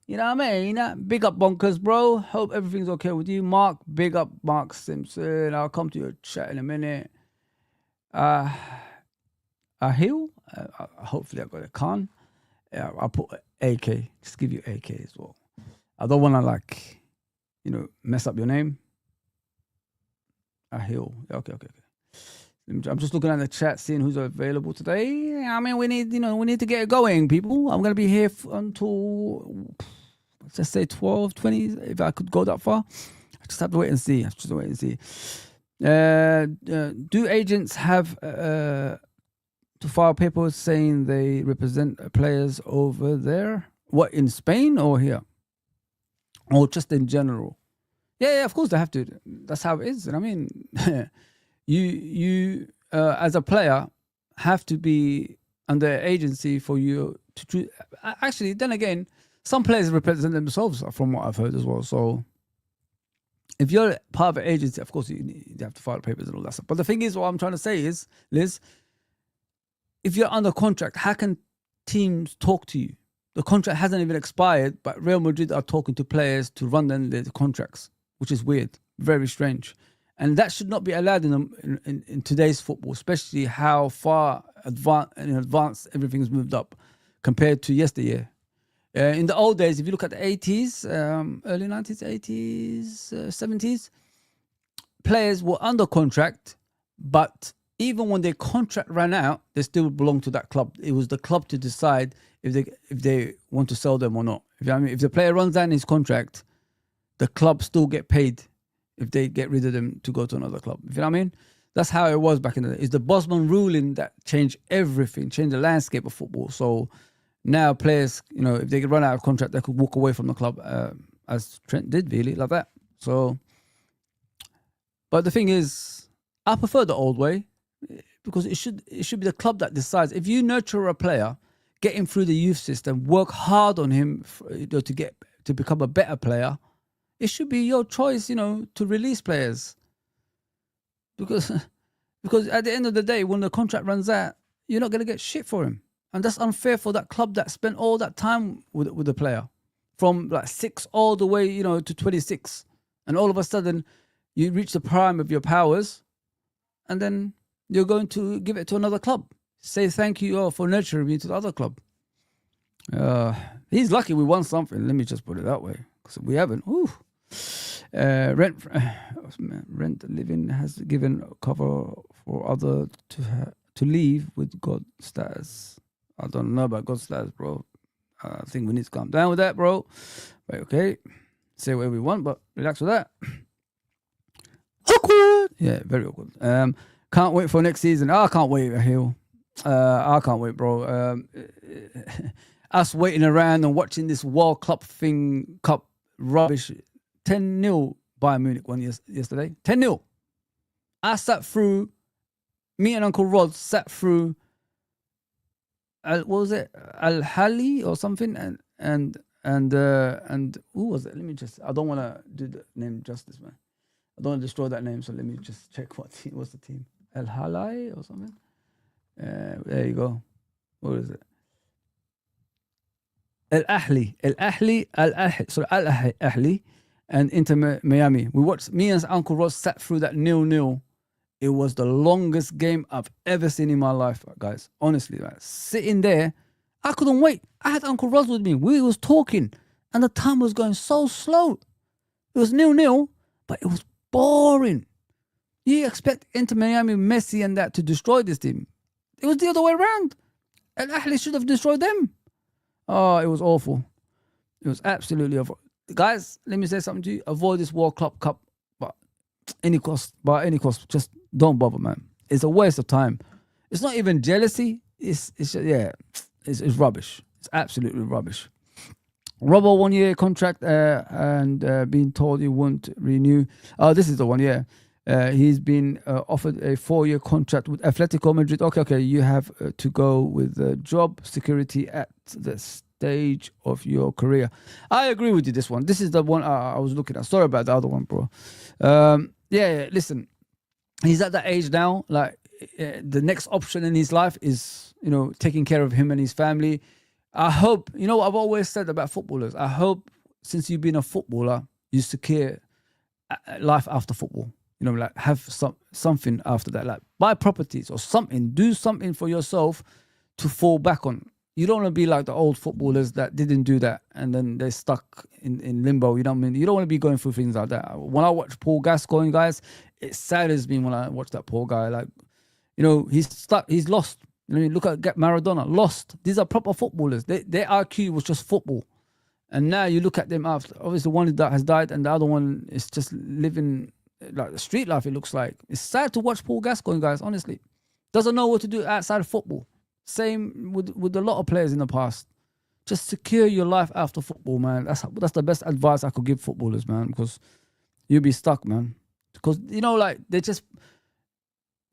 [SPEAKER 1] You know what I mean? Big up Bonkers, bro. Hope everything's okay with you. Mark, big up Mark Simpson. I'll come to your chat in a minute. Ahil, hopefully I got a Khan. I'll put AK. Just give you AK as well. I don't want to mess up your name. Ahil. Okay. I'm just looking at the chat, seeing who's available today. I mean, we need to get it going, people. I'm gonna be here until let's just say 12, 20, if I could go that far. I just have to wait and see. Do agents have to file papers saying they represent players over there? What, in Spain or here? Or just in general? Yeah, of course they have to. That's how it is. And I mean, you as a player have to be under agency for you to choose. Actually, then again, some players represent themselves, from what I've heard as well. So if you're part of an agency, of course you have to file papers and all that stuff. But the thing is, what I'm trying to say is, Liz, if you're under contract, how can teams talk to you? The contract hasn't even expired, but Real Madrid are talking to players to run them their contracts, which is weird, very strange. And that should not be allowed in today's football, especially how far in advance everything's moved up compared to yesteryear. In the old days, if you look at the 80s, early 90s, 80s, 70s, players were under contract, but even when their contract ran out, they still belonged to that club. It was the club to decide if they want to sell them or not. If the player runs down his contract, the club still get paid if they get rid of them to go to another club. You know what I mean? That's how it was back in the day. It's the Bosman ruling that changed everything, changed the landscape of football. So now players, if they could run out of contract, they could walk away from the club, as Trent did, really, like that. So, but the thing is, I prefer the old way because it should be the club that decides. If you nurture a player, get him through the youth system, work hard on him to become a better player, it should be your choice, to release players. Because at the end of the day, when the contract runs out, you're not going to get shit for him. And that's unfair for that club that spent all that time with the player. From like 6 all the way, to 26. And all of a sudden, you reach the prime of your powers. And then you're going to give it to another club. Say thank you for nurturing me to the other club. He's lucky we won something. Let me just put it that way. Because we haven't. Ooh. Rent living has given cover for other to leave with God status. I don't know about God status, bro. I think we need to calm down with that, bro. Right, okay. Say whatever we want, but relax with that. Awkward. Yeah, very awkward. Can't wait for next season. I can't wait, Hill. I can't wait, bro. Us waiting around and watching this World Cup rubbish. 10-0 Bayern Munich won yesterday. 10-0. I sat through, me and Uncle Rod sat through, what was it? Al-Hali or something? And who was it? Let me just, I don't want to do the name justice, man. I don't want to destroy that name, so let me just check what's the team. Al-Hali or something? There you go. What is it? Al-Ahli and Inter Miami. Me and Uncle Ross sat through that 0-0. It was the longest game I've ever seen in my life, guys. Honestly, man. Sitting there, I couldn't wait. I had Uncle Ross with me. We was talking, and the time was going so slow. It was 0-0, but it was boring. You expect Inter Miami, Messi and that to destroy this team. It was the other way around. Al-Ahli should have destroyed them. Oh, it was awful. It was absolutely awful. Guys, let me say something to you. Avoid this World Cup, but any cost, just don't bother, man. It's a waste of time. It's not even jealousy. It's rubbish. It's absolutely rubbish. Robbo 1 year contract and being told he won't renew. Oh, this is the one, yeah. He's been offered a 4-year contract with Atletico Madrid. Okay, you have to go with job security at the stage of your career. I agree with you. This one. This is the one I was looking at. Sorry about the other one, bro. Yeah. Listen, he's at that age now. Like the next option in his life is, taking care of him and his family. I hope, what I've always said about footballers. I hope since you've been a footballer, you secure life after football. Like have something after that, like buy properties or something, do something for yourself to fall back on. You don't want to be like the old footballers that didn't do that and then they're stuck in limbo. You know what I mean? You don't want to be going through things like that. When I watch Paul Gascoigne, guys, it saddens me when I watch that poor guy. Like, he's stuck, he's lost. Look at Maradona, lost. These are proper footballers. Their IQ was just football. And now you look at them after, obviously one that has died and the other one is just living like the street life, it looks like. It's sad to watch Paul Gascoigne, guys, honestly. Doesn't know what to do outside of football. Same with a lot of players in the past. Just secure your life after football, man. That's the best advice I could give footballers, man, because you'll be stuck, man. Because, like,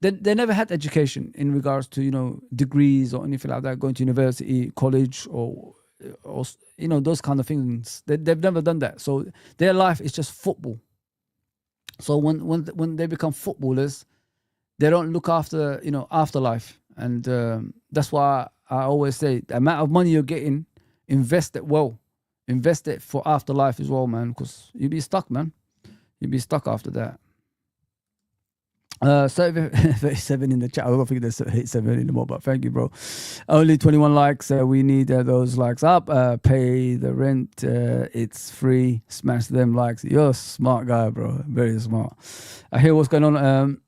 [SPEAKER 1] they never had education in regards to, degrees or anything like that, going to university, college, or those kind of things. They've never done that. So their life is just football. So when they become footballers, they don't look after, afterlife. And that's why I always say the amount of money you're getting, invest it well. Invest it for afterlife as well, man, because you'll be stuck, man. You'll be stuck after that. 37 in the chat. I don't think there's 37 anymore, but thank you, bro. Only 21 likes. We need those likes up. Pay the rent. It's free. Smash them likes. You're a smart guy, bro. Very smart. I hear what's going on.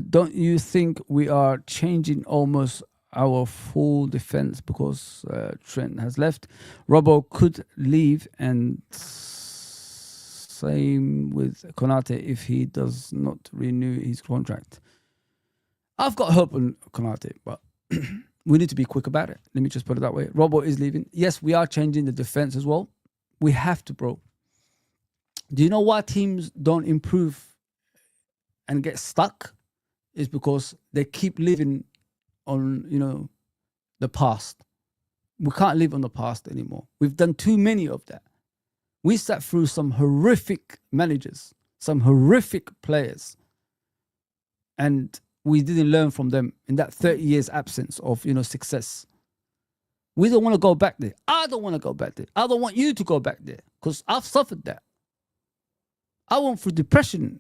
[SPEAKER 1] Don't you think we are changing almost our full defense because Trent has left? Robbo could leave, and same with Konate if he does not renew his contract. I've got hope on Konate, but we need to be quick about it. Let me just put it that way. Robbo is leaving. Yes, we are changing the defense as well. We have to, bro. Do you know why teams don't improve and get stuck? Is because they keep living on, the past. We can't live on the past anymore. We've done too many of that. We sat through some horrific managers, some horrific players, and we didn't learn from them in that 30 years absence of, success. We don't want to go back there. I don't want to go back there. I don't want you to go back there because I've suffered that. I went through depression,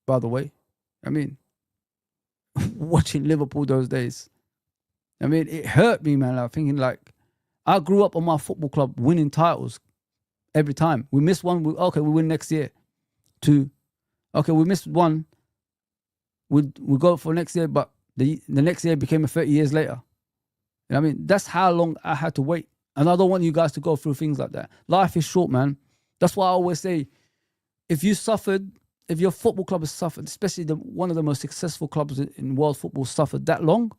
[SPEAKER 1] by the way. I mean, watching Liverpool those days. I mean, it hurt me, man. I'm thinking like, I grew up on my football club winning titles every time. We missed one, we win next year. 2, okay, we missed one. We go for next year, but the next year became 30 years later. You know what I mean? That's how long I had to wait. And I don't want you guys to go through things like that. Life is short, man. That's why I always say, if your football club has suffered, especially one of the most successful clubs in world football suffered that long,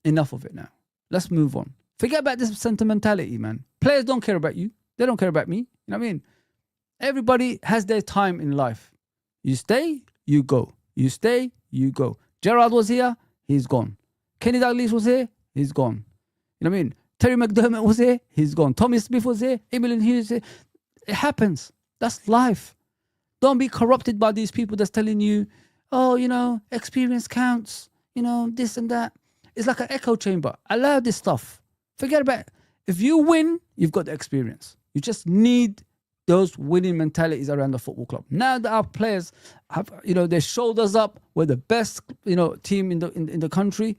[SPEAKER 1] enough of it now. Let's move on. Forget about this sentimentality, man. Players don't care about you. They don't care about me. You know what I mean? Everybody has their time in life. You stay, you go. You stay, you go. Gerrard was here, he's gone. Kenny Dalglish was here, he's gone. You know what I mean? Terry McDermott was here, he's gone. Tommy Smith was here, Emilien Hughes was here. It happens. That's life. Don't be corrupted by these people that's telling you, oh, experience counts, this and that. It's like an echo chamber. Allow this stuff. Forget about it. If you win, you've got the experience. You just need those winning mentalities around the football club. Now that our players have, their shoulders up, we're the best, team in the country.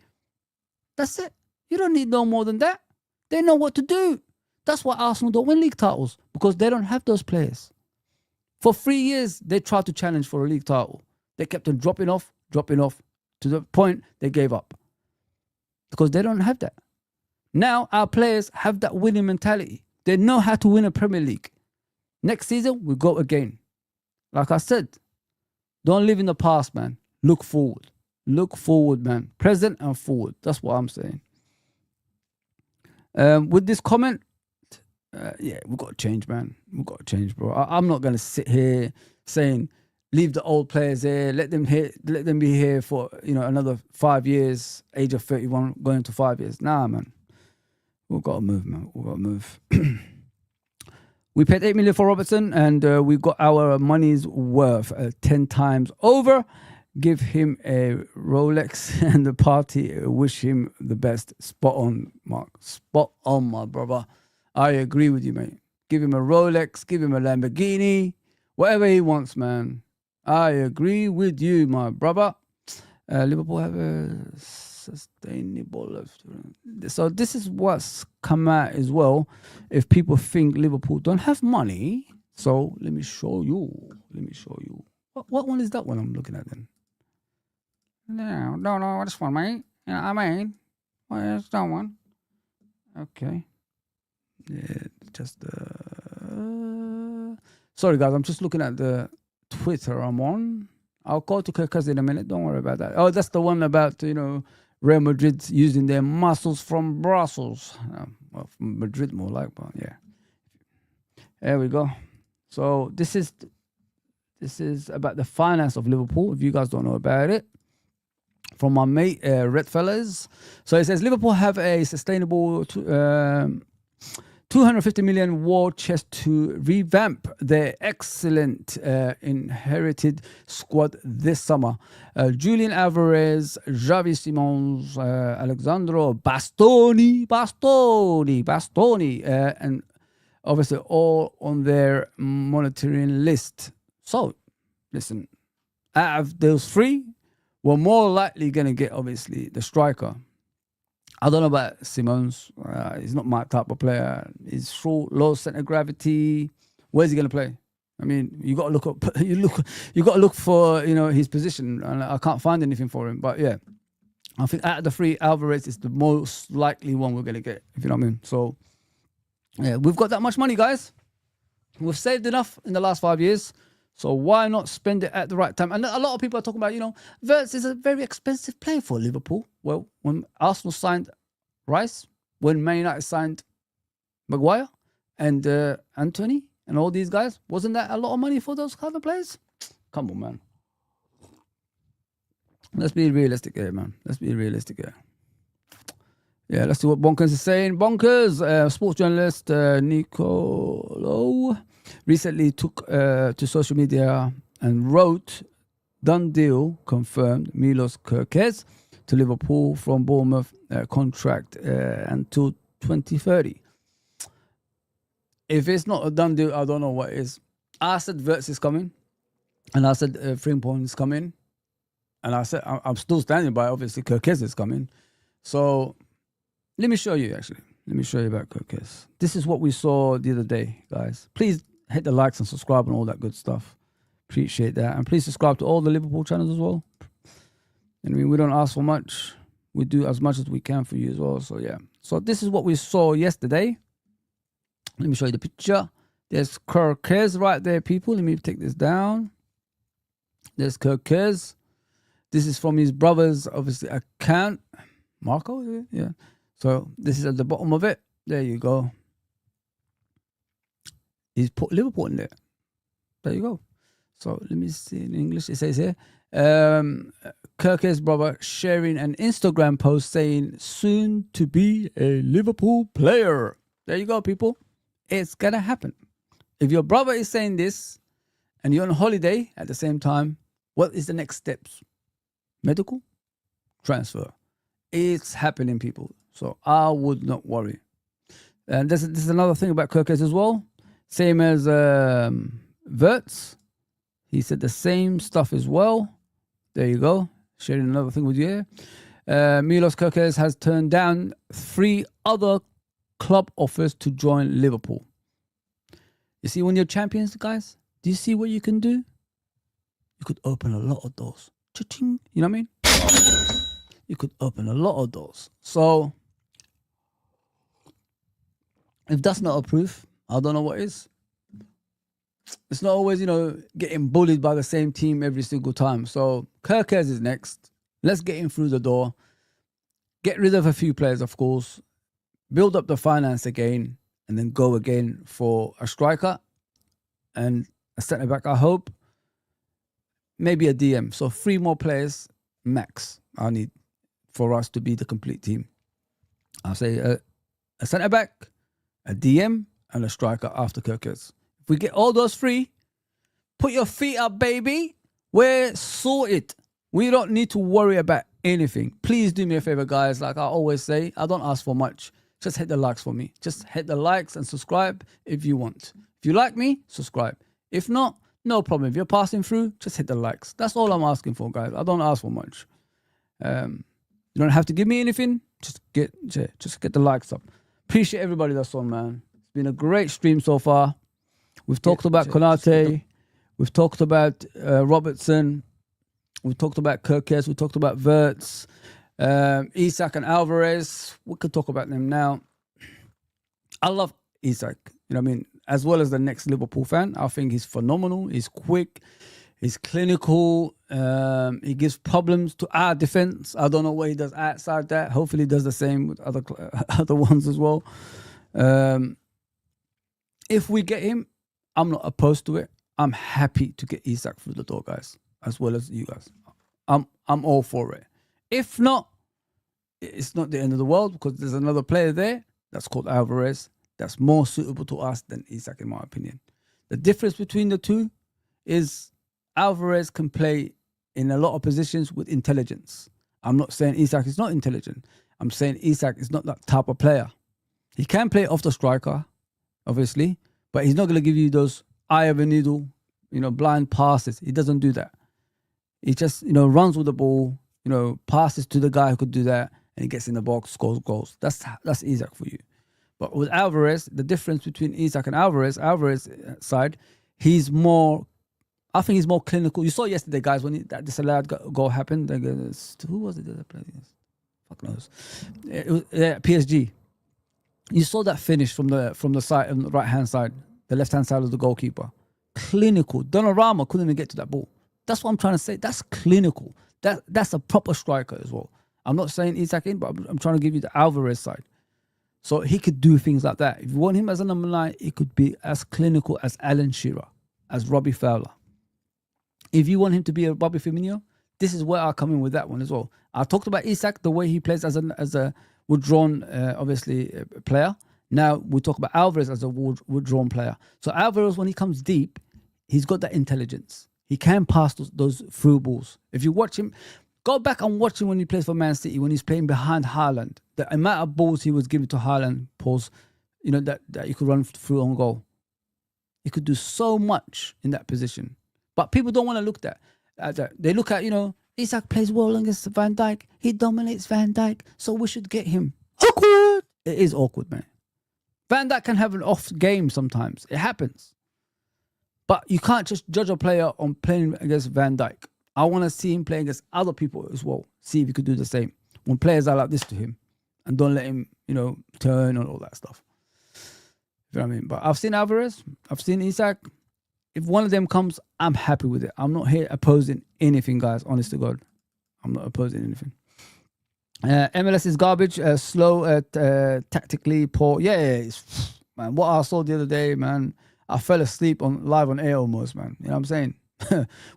[SPEAKER 1] That's it. You don't need no more than that. They know what to do. That's why Arsenal don't win league titles, because they don't have those players. For 3 years, they tried to challenge for a league title. They kept on dropping off to the point they gave up, because they don't have that. Now our players have that winning mentality. They know how to win a Premier League. Next season, we go again. Like I said, don't live in the past, man. Look forward. Look forward, man. Present and forward. That's what I'm saying. With this comment, we've got to change, man. We've got to change, bro. I'm not going to sit here saying leave the old players there, let them be here for another 5 years, age of 31, going to 5 years. Nah, man, we've got to move, man. We've got to move. We paid 8 million for Robertson, and we got our money's worth 10 times over. Give him a Rolex and the party. Wish him the best. Spot on, Mark. Spot on, my brother. I agree with you, mate. Give him a Rolex. Give him a Lamborghini. Whatever he wants, man. I agree with you, my brother. Liverpool have a sustainable. So this is what's come out as well. If people think Liverpool don't have money, so let me show you. What one is that one I'm looking at then? No, don't know this one, mate. You know what I mean? Where's that one? Okay. Yeah, just sorry guys, I'm just looking at the Twitter I'm on. I'll go to KERKEZ in a minute. Don't worry about that. Oh, that's the one about Real Madrid using their muscles from Brussels. Well, from Madrid more like, but yeah. There we go. So this is about the finance of Liverpool. If you guys don't know about it, from my mate Red Fellas. So it says Liverpool have a sustainable 250 million war chest to revamp their excellent inherited squad this summer. Julian Alvarez, Javi Simons, Alexandro Bastoni, and obviously all on their monitoring list. So, listen, out of those three, we're more likely going to get, obviously, the striker. I don't know about Simons. He's not my type of player. He's short, low center gravity. Where's he going to play? I mean, you got to look up. You got to look for his position, and I can't find anything for him. But yeah, I think out of the three, Alvarez is the most likely one we're going to get. If you know what I mean. So yeah, we've got that much money, guys. We've saved enough in the last 5 years. So why not spend it at the right time? And a lot of people are talking about, Wirtz is a very expensive player for Liverpool. Well, when Arsenal signed Rice, when Man United signed Maguire and Anthony and all these guys, wasn't that a lot of money for those kind of players? Come on, man. Let's be realistic here, man. Yeah, let's see what Bonkers is saying. Bonkers, sports journalist Nicolo recently took to social media and wrote, "Done deal confirmed, MILOS KERKEZ to Liverpool from Bournemouth, contract until 2030. If it's not a done deal, I don't know what is. I said Wirtz is coming, and I said Frimpong is coming, and I said I'm still standing by, obviously, KERKEZ is coming. So let me show you, actually. Let me show you about KERKEZ. This is what we saw the other day, guys. Please hit the likes and subscribe and all that good stuff. Appreciate that. And please subscribe to all the Liverpool channels as well. I mean, we don't ask for much. We do as much as we can for you as well. So, yeah. So, this is what we saw yesterday. Let me show you the picture. There's KERKEZ right there, people. Let me take this down. There's KERKEZ. This is from his brother's, obviously, account. Marco, is it? Yeah. So, this is at the bottom of it. There you go. He's put Liverpool in there. There you go. So let me see in English. It says here, KERKEZ brother sharing an Instagram post saying soon to be a Liverpool player. There you go, people. It's going to happen. If your brother is saying this and you're on holiday at the same time, what is the next steps? Medical? Transfer. It's happening, people. So I would not worry. And this is another thing about KERKEZ as well. Same as Wirtz. He said the same stuff as well. There you go. Sharing another thing with you here. MILOS KERKEZ has turned down 3 other club offers to join Liverpool. You see, when you're champions, guys, do you see what you can do? You could open a lot of doors. Cha-ching. You know what I mean? You could open a lot of doors. So, if that's not a proof, I don't know what is. It's not always, getting bullied by the same team every single time. So KERKEZ is next. Let's get him through the door. Get rid of a few players, of course. Build up the finance again. And then go again for a striker. And a centre-back, I hope. maybe a DM. So 3 more players max I need for us to be the complete team. I'll say a centre-back, a DM, and a striker after KERKEZ. If we get all those 3, put your feet up, baby. We're sorted. We don't need to worry about anything. Please do me a favor, guys. Like I always say, I don't ask for much. Just hit the likes for me. Just hit the likes and subscribe if you want. If you like me, subscribe. If not, no problem. If you're passing through, just hit the likes. That's all I'm asking for, guys. I don't ask for much. You don't have to give me anything. Just get the likes up. Appreciate everybody that's on, man. It's been a great stream so far. We've talked about Konate. We've talked about Robertson. We've talked about KERKEZ. We talked about Wirtz, Isak and Alvarez. We could talk about them now. I love Isak. You know what I mean? As well as the next Liverpool fan. I think he's phenomenal. He's quick. He's clinical. He gives problems to our defense. I don't know what he does outside that. Hopefully he does the same with other ones as well. If we get him, I'm not opposed to it. I'm happy to get Isak through the door, guys, as well as you guys. I'm all for it. If not, it's not the end of the world because there's another player there that's called Alvarez that's more suitable to us than Isak, in my opinion. The difference between the two is Alvarez can play in a lot of positions with intelligence. I'm not saying Isak is not intelligent. I'm saying Isak is not that type of player. He can play off the striker, obviously, but he's not going to give you those eye of a needle, blind passes. He doesn't do that. He just, runs with the ball, passes to the guy who could do that, and he gets in the box, scores goals. That's Isak for you. But with Alvarez, the difference between Isak and Alvarez side, I think he's more clinical. You saw yesterday, guys, when that disallowed goal happened. Who was it that played against? Fuck knows. It was PSG. You saw that finish from the side, on the right-hand side, the left-hand side of the goalkeeper. Clinical. Donnarumma couldn't even get to that ball. That's what I'm trying to say. That's clinical. That's a proper striker as well. I'm not saying Isak in, but I'm trying to give you the Alvarez side. So he could do things like that. If you want him as a number 9, he could be as clinical as Alan Shearer, as Robbie Fowler. If you want him to be a Bobby Firmino, this is where I come in with that one as well. I talked about Isak, the way he plays as a withdrawn, obviously, player. Now we talk about Alvarez as a withdrawn player. So Alvarez, when he comes deep, he's got that intelligence. He can pass those through balls. If you watch him, go back and watch him when he plays for Man City, when he's playing behind Haaland. The amount of balls he was giving to Haaland, that you could run through on goal. He could do so much in that position. But people don't want to look at that. They look at, Isak plays well against Van Dijk. He dominates Van Dijk, so we should get him. Awkward. It is awkward, man. Van Dijk can have an off game sometimes. It happens. But you can't just judge a player on playing against Van Dijk. I want to see him play against other people as well. See if he could do the same. When players are like this to him. And don't let him, turn and all that stuff. You know what I mean? But I've seen Alvarez. I've seen Isak. If one of them comes, I'm happy with it. I'm not here opposing anything, guys. Honest to God. I'm not opposing anything. MLS is garbage. Slow, tactically poor. Yeah, man. What I saw the other day, man, I fell asleep live on air almost, man. You know what I'm saying?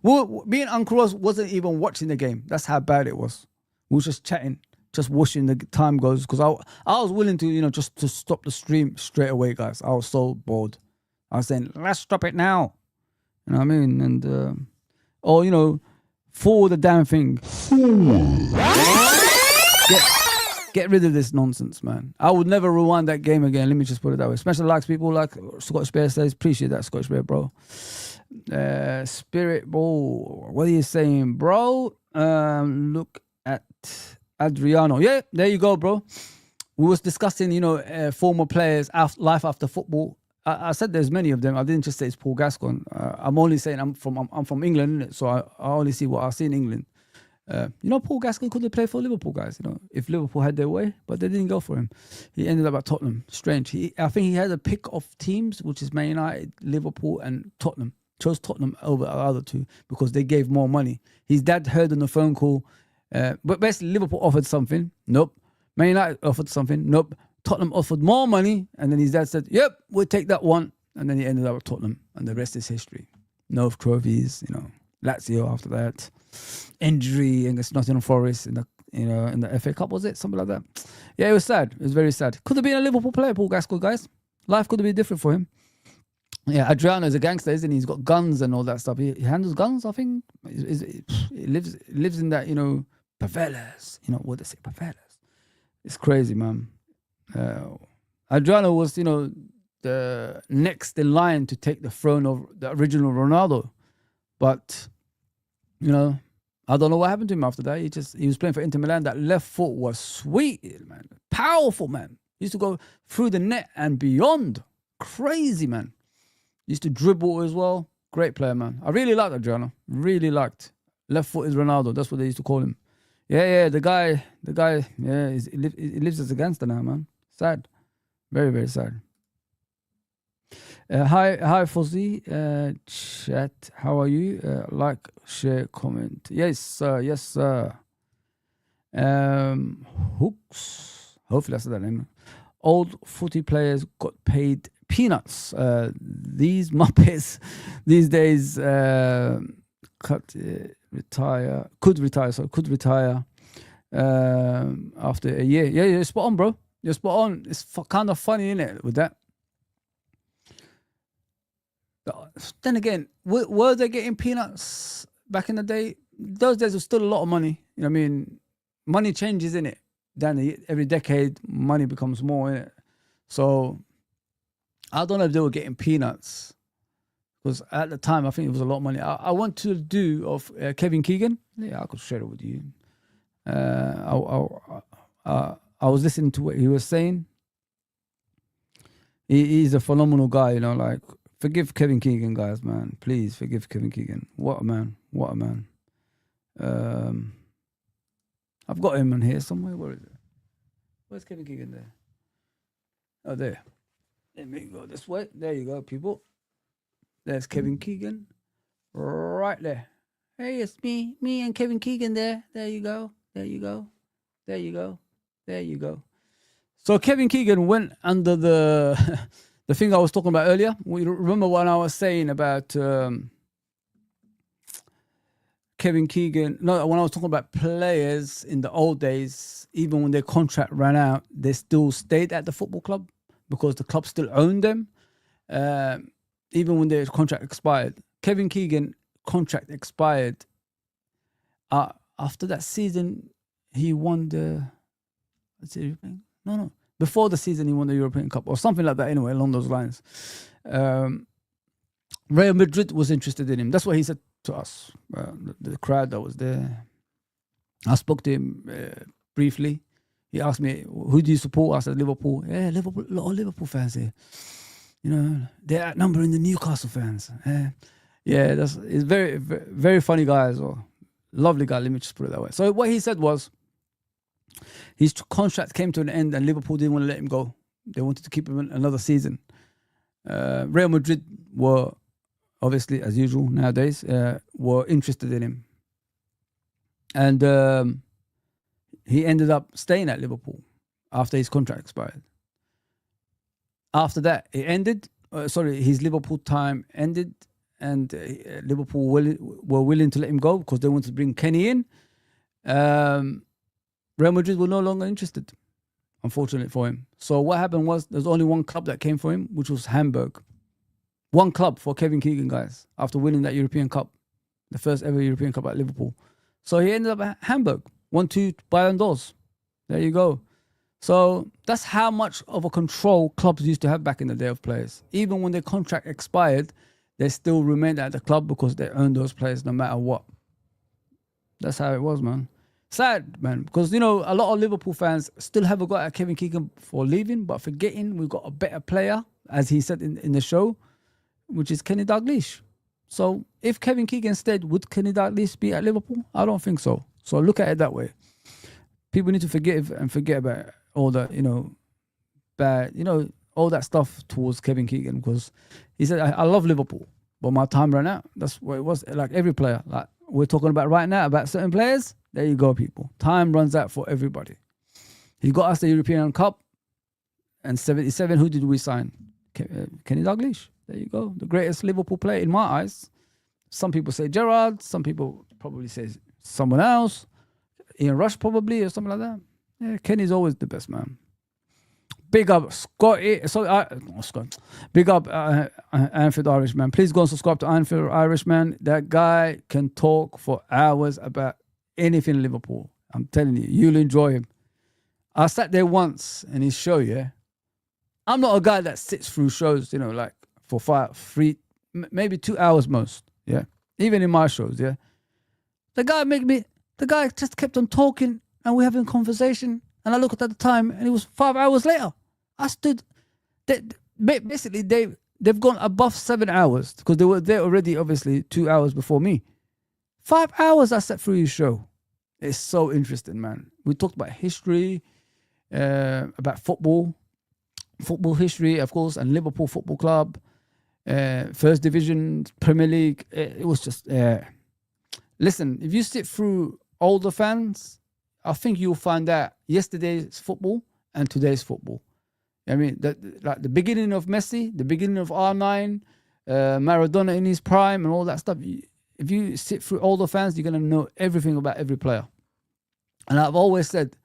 [SPEAKER 1] Me and Uncle Ross wasn't even watching the game. That's how bad it was. We were just chatting, just wishing the time goes. Because I was willing to, just to stop the stream straight away, guys. I was so bored. I was saying, let's stop it now. You know what I mean? And, forward the damn thing. Get rid of this nonsense, man. I would never rewind that game again. Let me just put it that way. Special likes people like Scottish Bear says. Appreciate that, Scottish Bear, bro. Spirit Ball. What are you saying, bro? Look at Adriano. Yeah, there you go, bro. We was discussing, former players, life after football. I said there's many of them. I didn't just say it's Paul Gascoigne. I'm only saying I'm from England, innit? So I only see what I see in England. Paul Gascoigne could have played for Liverpool, guys. If Liverpool had their way, but they didn't go for him. He ended up at Tottenham. Strange. I think he had a pick of teams, which is Man United, Liverpool, and Tottenham. Chose Tottenham over the other two because they gave more money. His dad heard on the phone call, but basically Liverpool offered something. Nope. Man United offered something. Nope. Tottenham offered more money, and then his dad said, "Yep, we'll take that one." And then he ended up at Tottenham, and the rest is history. No trophies, Lazio after that. Injury against Nottingham Forest in the FA Cup, was it? Something like that. Yeah, it was sad. It was very sad. Could have been a Liverpool player, Paul Gascoigne, guys. Life could have been different for him. Yeah, Adriano is a gangster, isn't he? He's got guns and all that stuff. He handles guns, I think. He lives in that, favelas. You know what they say, favelas. It's crazy, man. Adriano was, the next in line to take the throne of the original Ronaldo. But, I don't know what happened to him after that. He was playing for Inter Milan. That left foot was sweet, man. Powerful, man. He used to go through the net and beyond. Crazy, man. He used to dribble as well. Great player, man. I really liked Adriano. Really liked. Left foot is Ronaldo. That's what they used to call him. Yeah, the guy, yeah, he lives as a gangster now, man. Sad. Very, very sad. Hi, Fozzy. Chat, how are you? Like, share, comment. Yes, sir. Hooks. Hopefully that's that name. Old footy players got paid peanuts. These muppets these days could retire after a year. Yeah, you're spot on, bro. You're spot on. It's kind of funny, isn't it, with that? Then again, were they getting peanuts back in the day? Those days was still a lot of money. You know what I mean? Money changes, innit? Then every decade, money becomes more, innit? So I don't know if they were getting peanuts, because at the time I think it was a lot of money. I want to do of Kevin Keegan. Yeah, I could share it with you. I was listening to what he was saying. He's a phenomenal guy, like. Forgive Kevin Keegan, guys, man. Please forgive Kevin Keegan. What a man. What a man. I've got him on here somewhere. Where is it? Where's Kevin Keegan there? Oh, there. Let me go this way. There you go, people. There's Kevin Keegan. Right there. Hey, it's me. Me and Kevin Keegan there. There you go. There you go. There you go. There you go. So Kevin Keegan went under the... The thing I was talking about earlier, remember when I was saying about Kevin Keegan? No, when I was talking about players in the old days, even when their contract ran out, they still stayed at the football club because the club still owned them, even when their contract expired. Kevin Keegan contract expired. After that season, he won the... No. Before the season, he won the European Cup or something like that anyway, along those lines. Real Madrid was interested in him. That's what he said to us, the crowd that was there. I spoke to him briefly. He asked me, who do you support? I said, Liverpool. Yeah, Liverpool. A lot of Liverpool fans here. They're outnumbering the Newcastle fans. Yeah, he's very, very funny guy as well. Lovely guy, let me just put it that way. So what he said was, his contract came to an end and Liverpool didn't want to let him go. They wanted to keep him another season. Real Madrid were, obviously, as usual nowadays, were interested in him. And he ended up staying at Liverpool after his contract expired. After that, it ended. His Liverpool time ended, and Liverpool were willing to let him go because they wanted to bring Kenny in. Real Madrid were no longer interested, unfortunately for him. So what happened was there's only one club that came for him, which was Hamburg. One club for Kevin Keegan, guys, after winning that European Cup, the first ever European Cup at Liverpool. So he ended up at Hamburg, 1-2 Bayern d'Ors. There you go. So that's how much of a control clubs used to have back in the day of players. Even when their contract expired, they still remained at the club because they owned those players no matter what. That's how it was, man. Sad, man, because, a lot of Liverpool fans still have a go at Kevin Keegan for leaving, but forgetting we've got a better player, as he said in the show, which is Kenny Dalglish. So if Kevin Keegan stayed, would Kenny Dalglish be at Liverpool? I don't think so. So look at it that way. People need to forget about all the, bad, all that stuff towards Kevin Keegan, because he said, I love Liverpool, but my time ran out. That's what it was. Like every player, like we're talking about right now, about certain players. There you go, people. Time runs out for everybody. He got us the European Cup, and 77, who did we sign? Kenny Dalglish. There you go. The greatest Liverpool player in my eyes. Some people say Gerrard. Some people probably say someone else. Ian Rush probably or something like that. Yeah, Kenny's always the best, man. Big up Scotty. Scott. Big up Anfield Irishman. Please go and subscribe to Anfield Irishman. That guy can talk for hours about anything in Liverpool. I'm telling you, you'll enjoy him. I sat there once in his show, yeah. I'm not a guy that sits through shows, you know, like for 3, maybe 2 hours most, yeah. Even in my shows, yeah. The guy just kept on talking and we're having a conversation and I looked at the time and it was 5 hours later. I stood, basically they've gone above 7 hours because they were there already, obviously, 2 hours before me. 5 hours I sat through his show. It's so interesting, man. We talked about history, about football history, of course, and Liverpool Football Club, First Division, Premier League. It was just, listen, if you sit through older fans, I think you'll find out yesterday's football and today's football. I mean, like the beginning of Messi, the beginning of R9, Maradona in his prime and all that stuff. If you sit through older fans, you're going to know everything about every player. And I've always said,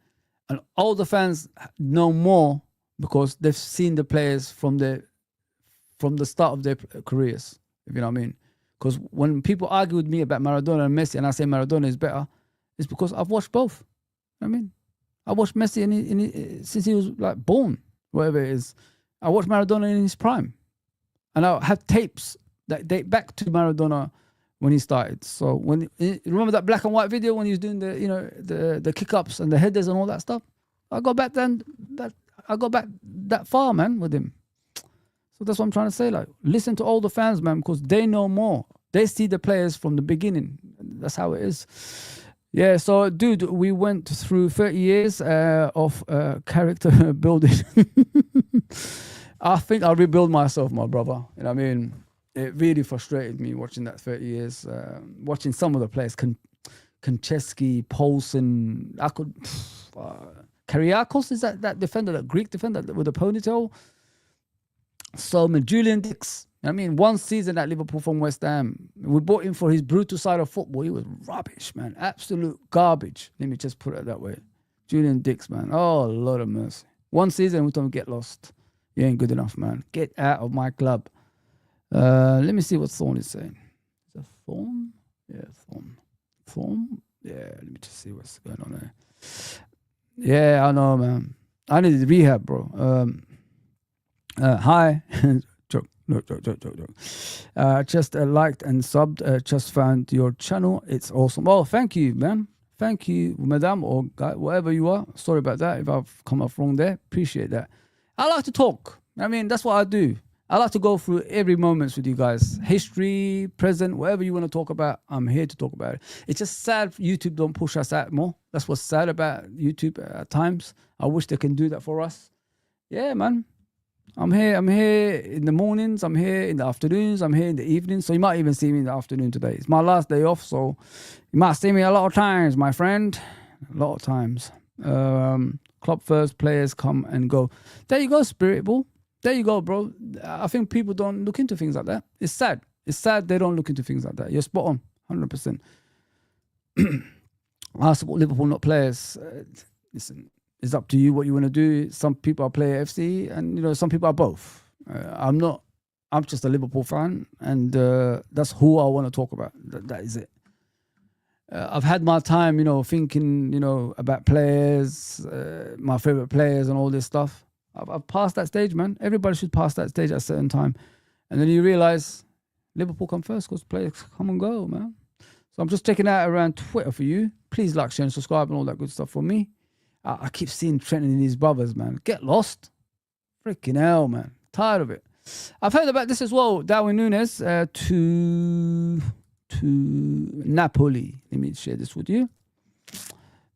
[SPEAKER 1] and older fans know more because they've seen the players from the start of their careers, if you know what I mean. Because when people argue with me about Maradona and Messi and I say Maradona is better, it's because I've watched both. I mean, I watched Messi since he was like born, whatever it is. I watched Maradona in his prime. And I have tapes that date back to Maradona when he started. So remember that black and white video when he was doing the kick-ups and the headers and all that stuff? I got back that far, man, with him. So that's what I'm trying to say. Like, listen to all the fans, man, because they know more. They see the players from the beginning. That's how it is. Yeah, so, dude, we went through 30 years of character building. I think I'll rebuild myself, my brother. You know what I mean? It really frustrated me watching that 30 years. Watching some of the players, Konchesky, Poulsen, Kyriakos, is that defender, that Greek defender with a ponytail? So, Julian Dix. I mean, one season at Liverpool from West Ham, we bought him for his brutal side of football. He was rubbish, man. Absolute garbage. Let me just put it that way. Julian Dix, man. Oh, Lord of mercy. One season, we told him, get lost. You ain't good enough, man. Get out of my club. Let me see what Thorn is saying. Is it Thorn? Yeah, Thorn. Thorn? Yeah, let me just see what's going on there. Yeah, I know, man. I needed rehab, bro. Hi. Joke. Just liked and subbed. Just found your channel. It's awesome. Oh, thank you, man. Thank you, madam, or guy, whatever you are. Sorry about that if I've come off wrong there. Appreciate that. I like to talk. I mean, that's what I do. I like to go through every moment with you guys. History, present, whatever you want to talk about, I'm here to talk about it. It's just sad YouTube don't push us out more. That's what's sad about YouTube at times. I wish they can do that for us. Yeah, man. I'm here in the mornings, I'm here in the afternoons, I'm here in the evenings. So you might even see me in the afternoon today. It's my last day off, so you might see me a lot of times, my friend. A lot of times. Club first, players come and go. There you go, Spirit Ball. There you go, bro. I think people don't look into things like that. It's sad. It's sad they don't look into things like that. You're spot on, 100%. I support Liverpool, not players. Listen, it's up to you what you want to do. Some people are player FC, and some people are both. I'm just a Liverpool fan, and that's who I want to talk about. That is it. I've had my time, thinking, about players, my favorite players, and all this stuff. I've passed that stage, man. Everybody should pass that stage at a certain time, and then you realize Liverpool come first because players come and go, man. So I'm just checking out around Twitter for you. Please like, share, and subscribe, and all that good stuff for me. I keep seeing Trent and his brothers, man. Get lost. Freaking hell, man. Tired of it. I've heard about this as well. Darwin Núñez to Napoli. Let me share this with you.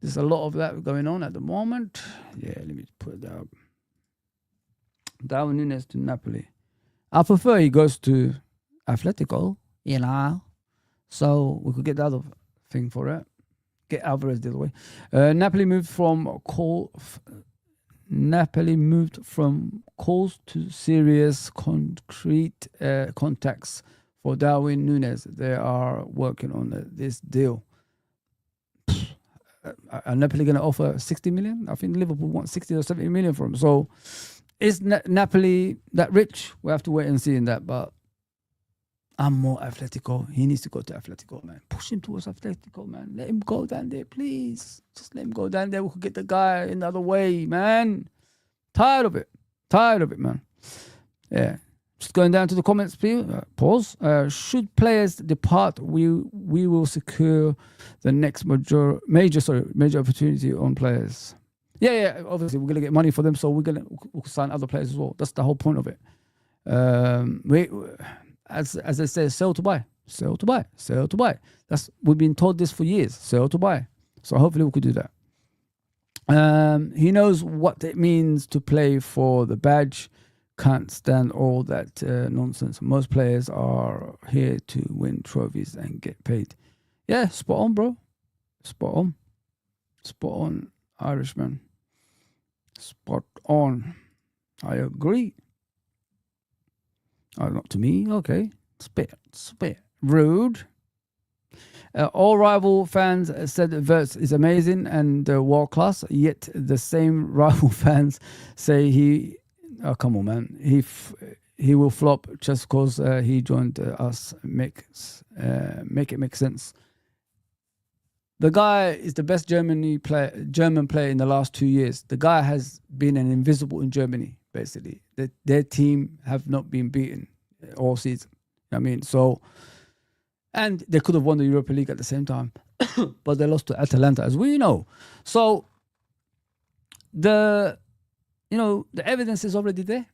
[SPEAKER 1] There's a lot of that going on at the moment. Yeah, let me put that up. Darwin Núñez to Napoli. I prefer he goes to Atletico, so we could get the other thing for it. Get Alvarez the other way. Napoli moved from calls to serious concrete contacts for Darwin Núñez. They are working on this deal. Are Napoli going to offer 60 million? I think Liverpool wants 60 or 70 million for him. So is Napoli that rich? We have to wait and see in that. But I'm more Atletico. He needs to go to Atletico, man. Push him towards Atletico, man. Let him go down there, please. Just let him go down there. We could get the guy in the other way, man. Tired of it. Man. Yeah. Just going down to the comments, please. Pause. Should players depart, we will secure the next major opportunity on players. Yeah. Obviously, we're gonna get money for them, so we'll sign other players as well. That's the whole point of it. As I say, sell to buy. We've been told this for years. Sell to buy. So hopefully we could do that. He knows what it means to play for the badge. Can't stand all that nonsense. Most players are here to win trophies and get paid. Yeah, spot on, bro. Spot on, Irishman. Spot on. I agree. Oh, not to me. Okay. Spit. Rude. All rival fans said Wirtz is amazing and world class, yet the same rival fans say he... Oh, come on, man. He will flop just because he joined us. Make it make sense. The guy is the best German player in the last 2 years. The guy has been an invisible in Germany, basically. Their team have not been beaten all season. I mean, so... And they could have won the Europa League at the same time. But they lost to Atalanta, as we know. So, the evidence is already there.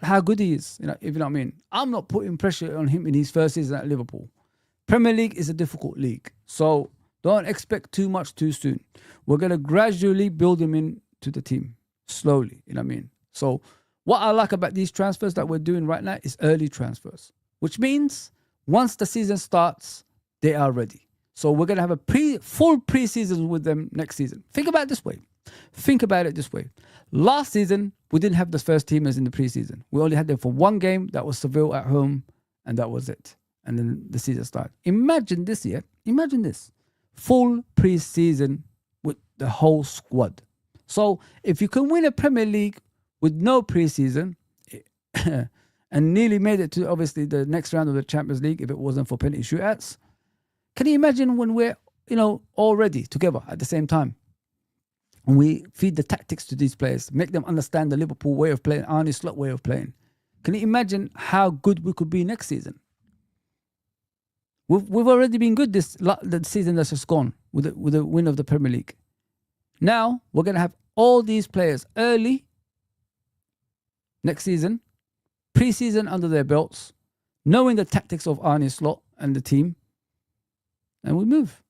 [SPEAKER 1] How good he is, if you know what I mean. I'm not putting pressure on him in his first season at Liverpool. Premier League is a difficult league. So, don't expect too much too soon. We're going to gradually build him into the team. Slowly, you know what I mean. So, what I like about these transfers that we're doing right now is early transfers. Which means... once the season starts, they are ready. So we're going to have a full pre-season with them next season. Think about it this way. Last season, we didn't have the first teamers in the pre-season. We only had them for one game. That was Seville at home. And that was it. And then the season started. Imagine this year. Imagine this. Full pre-season with the whole squad. So if you can win a Premier League with no pre-season... and nearly made it to, obviously, the next round of the Champions League if it wasn't for penalty shootouts. Can you imagine when we're, all ready together at the same time? And we feed the tactics to these players, make them understand the Liverpool way of playing, Arne Slot way of playing. Can you imagine how good we could be next season? We've already been good the season that's just gone with the win of the Premier League. Now, we're going to have all these players early next season, pre-season under their belts, knowing the tactics of Arne Slot and the team, and we move.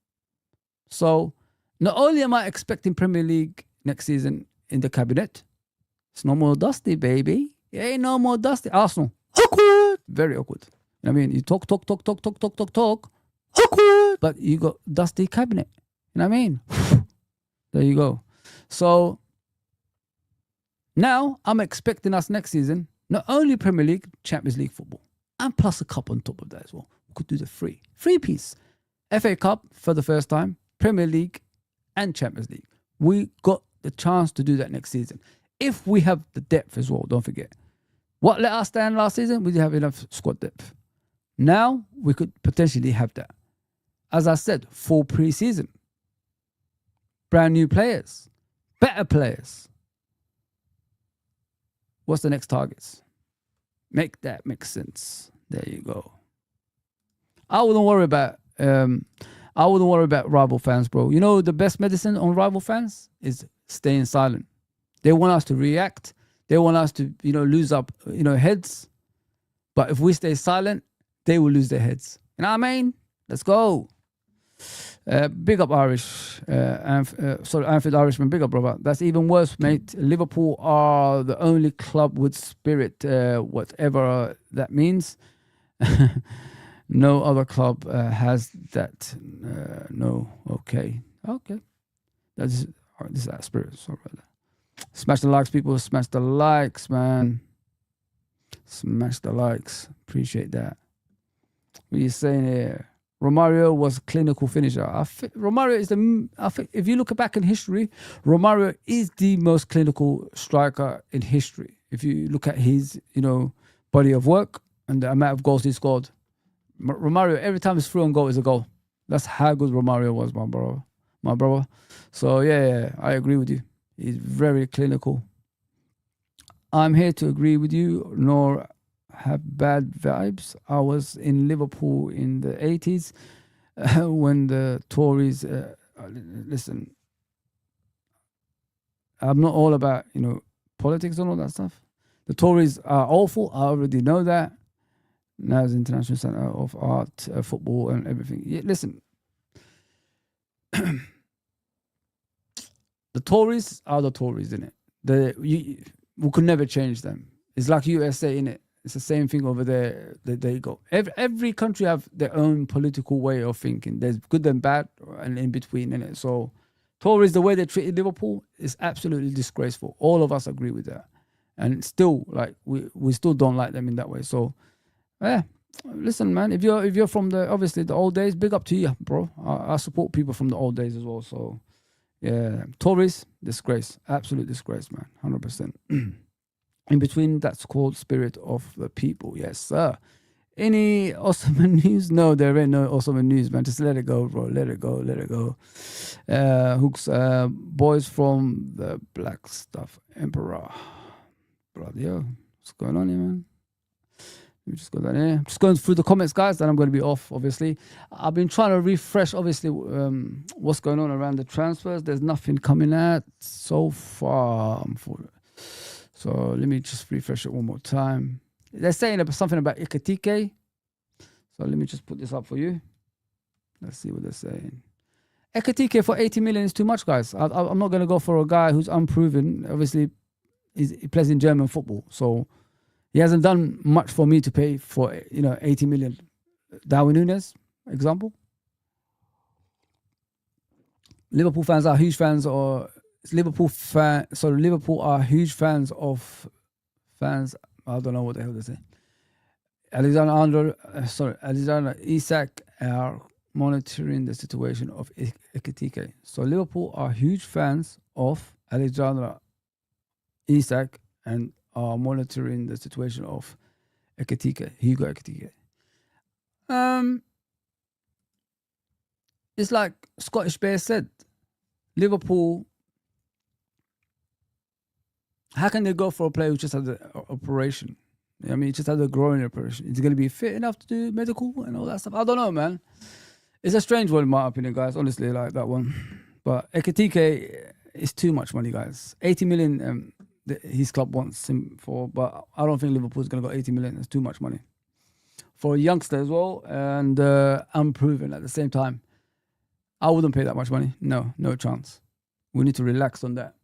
[SPEAKER 1] So, not only am I expecting Premier League next season in the cabinet, it's no more Dusty, baby. It ain't no more Dusty. Arsenal, awkward. Very awkward. You know what I mean? You talk. Awkward. But you got Dusty cabinet. You know what I mean? There you go. So, now I'm expecting us next season, not only Premier League, Champions League football, and plus a cup on top of that as well. We could do the free piece. FA Cup for the first time, Premier League and Champions League. We got the chance to do that next season. If we have the depth as well, don't forget. What let us down last season? We didn't have enough squad depth. Now, we could potentially have that. As I said, full pre-season. Brand new players. Better players. What's the next targets? Make that make sense. There you go. I wouldn't worry about rival fans, bro. You know the best medicine on rival fans is staying silent. They want us to react. They want us to, lose up, heads. But if we stay silent, they will lose their heads. You know what I mean? Let's go. Big up Irish. Anfield Irishman, big up, brother. That's even worse, mate. Liverpool are the only club with spirit, whatever that means. No other club has that. No. Okay. This is that spirit. Sorry about that. Smash the likes, people. Smash the likes, man. Smash the likes. Appreciate that. What are you saying here? Romario was a clinical finisher. Romario is I think if you look back in history, Romario is the most clinical striker in history. If you look at his, body of work and the amount of goals he scored, Romario every time he's through on goal is a goal. That's how good Romario was, my brother. So yeah, I agree with you. He's very clinical. I'm here to agree with you, nor have bad vibes. I was in Liverpool in the 80s when the Tories, listen, I'm not all about, politics and all that stuff. The Tories are awful. I already know that. Now it's International Centre of Art, Football and everything. Yeah, listen, the Tories are the Tories, innit? We could never change them. It's like USA, innit? It's the same thing over there. There you go. Every country have their own political way of thinking. There's good and bad and in between, innit? So Tories, the way they treated Liverpool is absolutely disgraceful. All of us agree with that. And still, like, we still don't like them in that way. So, yeah, listen, man, if you're from obviously the old days, big up to you, bro. I support people from the old days as well. So, yeah, Tories, disgrace. Absolute disgrace, man. 100%. In between, that's called spirit of the people. Yes, sir. Any Ottoman news? No, there ain't no Ottoman news, man. Just let it go, bro. Let it go. Hooks, boys from the Black Stuff Emperor. Brother, yo, what's going on here, man? Let me just go down here. I'm just going through the comments, guys. Then I'm going to be off, obviously. I've been trying to refresh, obviously, what's going on around the transfers. There's nothing coming out so far. So let me just refresh it one more time. They're saying something about Ekitike. So let me just put this up for you. Let's see what they're saying. Ekitike for 80 million is too much, guys. I'm not going to go for a guy who's unproven. Obviously, he plays in German football. So he hasn't done much for me to pay for 80 million. Darwin Núñez, example. Liverpool fans are huge fans Liverpool are huge fans of fans. I don't know what the hell they say. Alexander Isak are monitoring the situation of Ekitike. So Liverpool are huge fans of Alexander Isak and are monitoring the situation of Ekitike. Hugo Ekitike. It's like Scottish Bear said. Liverpool. How can they go for a player who just had the operation? I mean, just had a groin operation. Is he going to be fit enough to do medical and all that stuff? I don't know, man. It's a strange one in my opinion, guys. Honestly, like that one. But Ekitike is too much money, guys. 80 million his club wants him for, but I don't think Liverpool's going to go 80 million. It's too much money. For a youngster as well, and unproven at the same time. I wouldn't pay that much money. No chance. We need to relax on that.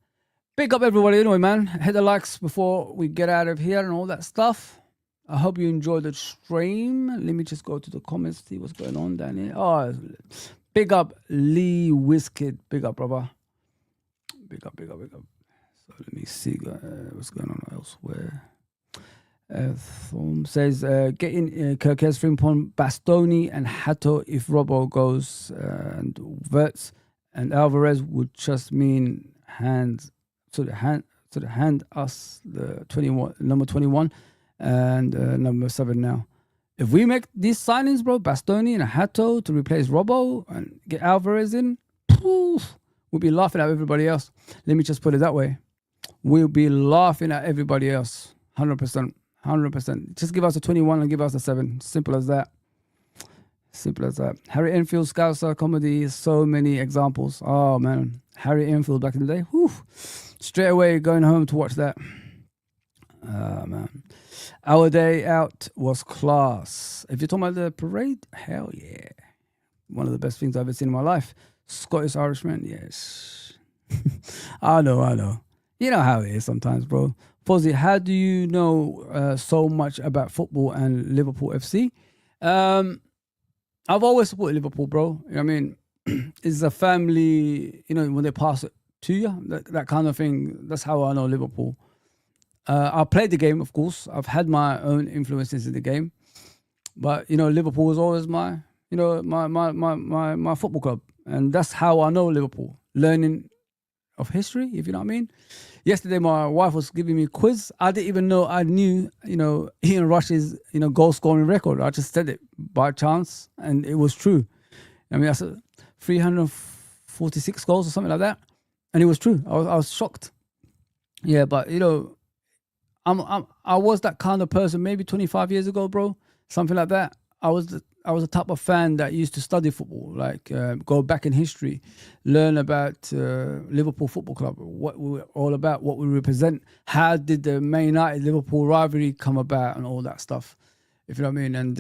[SPEAKER 1] Big up everybody anyway, man. Hit the likes before we get out of here and all that stuff. I hope you enjoyed the stream. Let me just go to the comments, see what's going on down here. Oh, big up Lee Wizkid. Big up, brother. Big up. So let me see what's going on elsewhere. Thorm says, getting KERKEZ, Frimpong, Bastoni and Hato if Robbo goes and Wirtz and Alvarez would just mean hand us the number 21 and number 7 now. If we make these signings, bro, Bastoni and Hato to replace Robbo and get Alvarez in, we'll be laughing at everybody else. Let me just put it that way. We'll be laughing at everybody else. 100%. Just give us a 21 and give us a 7. Simple as that. Harry Enfield, Scouser, comedy, so many examples. Oh, man. Harry Enfield back in the day. Whew. Straight away going home to watch that. Man. Our day out was class. If you're talking about the parade, hell yeah. One of the best things I've ever seen in my life. Scottish Irishman, yes. I know. You know how it is sometimes, bro. Fozzie, how do you know so much about football and Liverpool FC? I've always supported Liverpool, bro. You know what I mean? It's a family, when they pass it to you, that kind of thing. That's how I know Liverpool. I played the game, of course. I've had my own influences in the game. But Liverpool was always my football club, and that's how I know Liverpool. Learning of history, if you know what I mean. Yesterday, my wife was giving me a quiz. I didn't even know I knew, Ian Rush's, goal scoring record. I just said it by chance, and it was true. I mean, I said 346 goals or something like that, and it was true. I was shocked. Yeah, but I was that kind of person maybe 25 years ago, bro. Something like that. I was the type of fan that used to study football, like go back in history, learn about Liverpool Football Club, what we were all about, what we represent, how did the Man United Liverpool rivalry come about, and all that stuff. If you know what I mean. And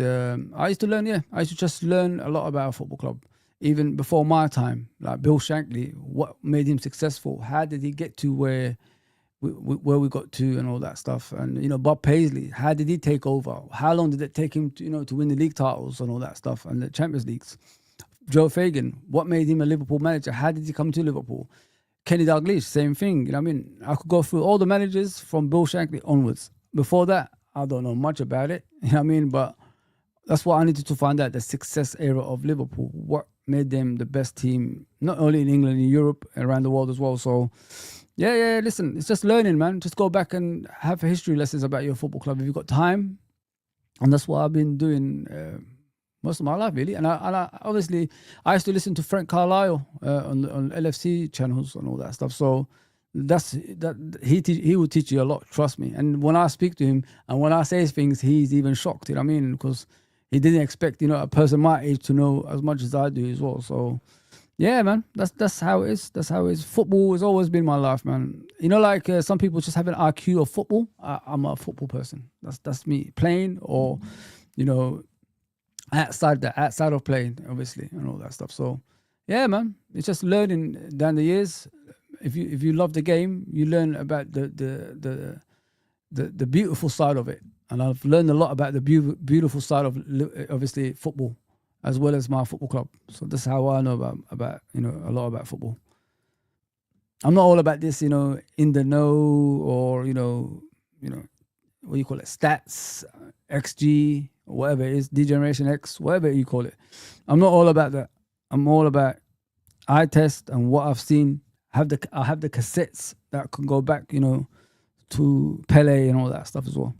[SPEAKER 1] I used to learn. Yeah, I used to just learn a lot about a football club, even before my time. Like Bill Shankly, what made him successful? How did he get to where we got to, and all that stuff? And Bob Paisley, how did he take over? How long did it take him to win the league titles and all that stuff, and the Champions Leagues? Joe Fagan, what made him a Liverpool manager? How did he come to Liverpool? Kenny Dalglish, same thing. You know what I mean? I could go through all the managers from Bill Shankly onwards. Before that, I don't know much about it. You know what I mean? But that's what I needed to find out, the success era of Liverpool. What made them the best team, not only in England, in Europe, around the world as well. So yeah, listen, it's just learning, man. Just go back and have history lessons about your football club if you've got time. And that's what I've been doing most of my life, really. And I obviously, I used to listen to Frank Carlisle on LFC channels and all that stuff. So he will teach you a lot, trust me. And when I speak to him and when I say things, he's even shocked, you know what I mean? Because he didn't expect, a person my age to know as much as I do as well. So yeah, man, that's how it is. That's how it is. Football has always been my life, man. Like some people just have an IQ of football. I'm a football person. That's me, playing or, outside of playing, obviously, and all that stuff. So, yeah, man, it's just learning down the years. If you love the game, you learn about the beautiful side of it. And I've learned a lot about the beautiful side of obviously football, as well as my football club. So that's how I know about a lot about football. I'm not all about this, in the know, or what do you call it, stats, XG, or whatever it is, D-Generation X, whatever you call it. I'm not all about that. I'm all about eye test and what I've seen. I have the cassettes that can go back, to Pele and all that stuff as well.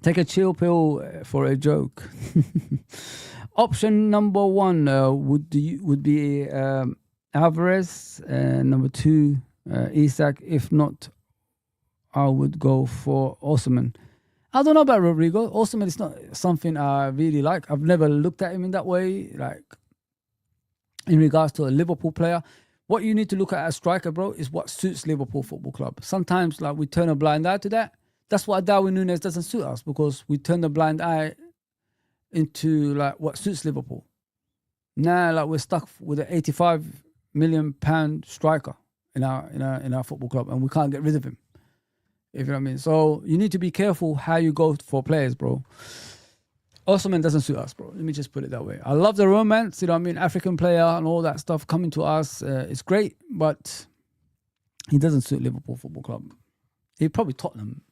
[SPEAKER 1] Take a chill pill for a joke. Option number one would be Alvarez, number two Isak. If not, I would go for Osimhen. I don't know about Rodrigo. Osimhen is not something I really like. I've never looked at him in that way, like in regards to a Liverpool player. What you need to look at as striker, bro, is what suits Liverpool Football Club. Sometimes, like, we turn a blind eye to that. That's why Darwin Núñez doesn't suit us, because we turn the blind eye into like what suits Liverpool. Now, like, we're stuck with an £85 million striker in our football club, and we can't get rid of him. If you know what I mean. So you need to be careful how you go for players, bro. Osimhen doesn't suit us, bro. Let me just put it that way. I love the romance, African player and all that stuff coming to us. It's great, but he doesn't suit Liverpool Football Club. He'd probably Tottenham.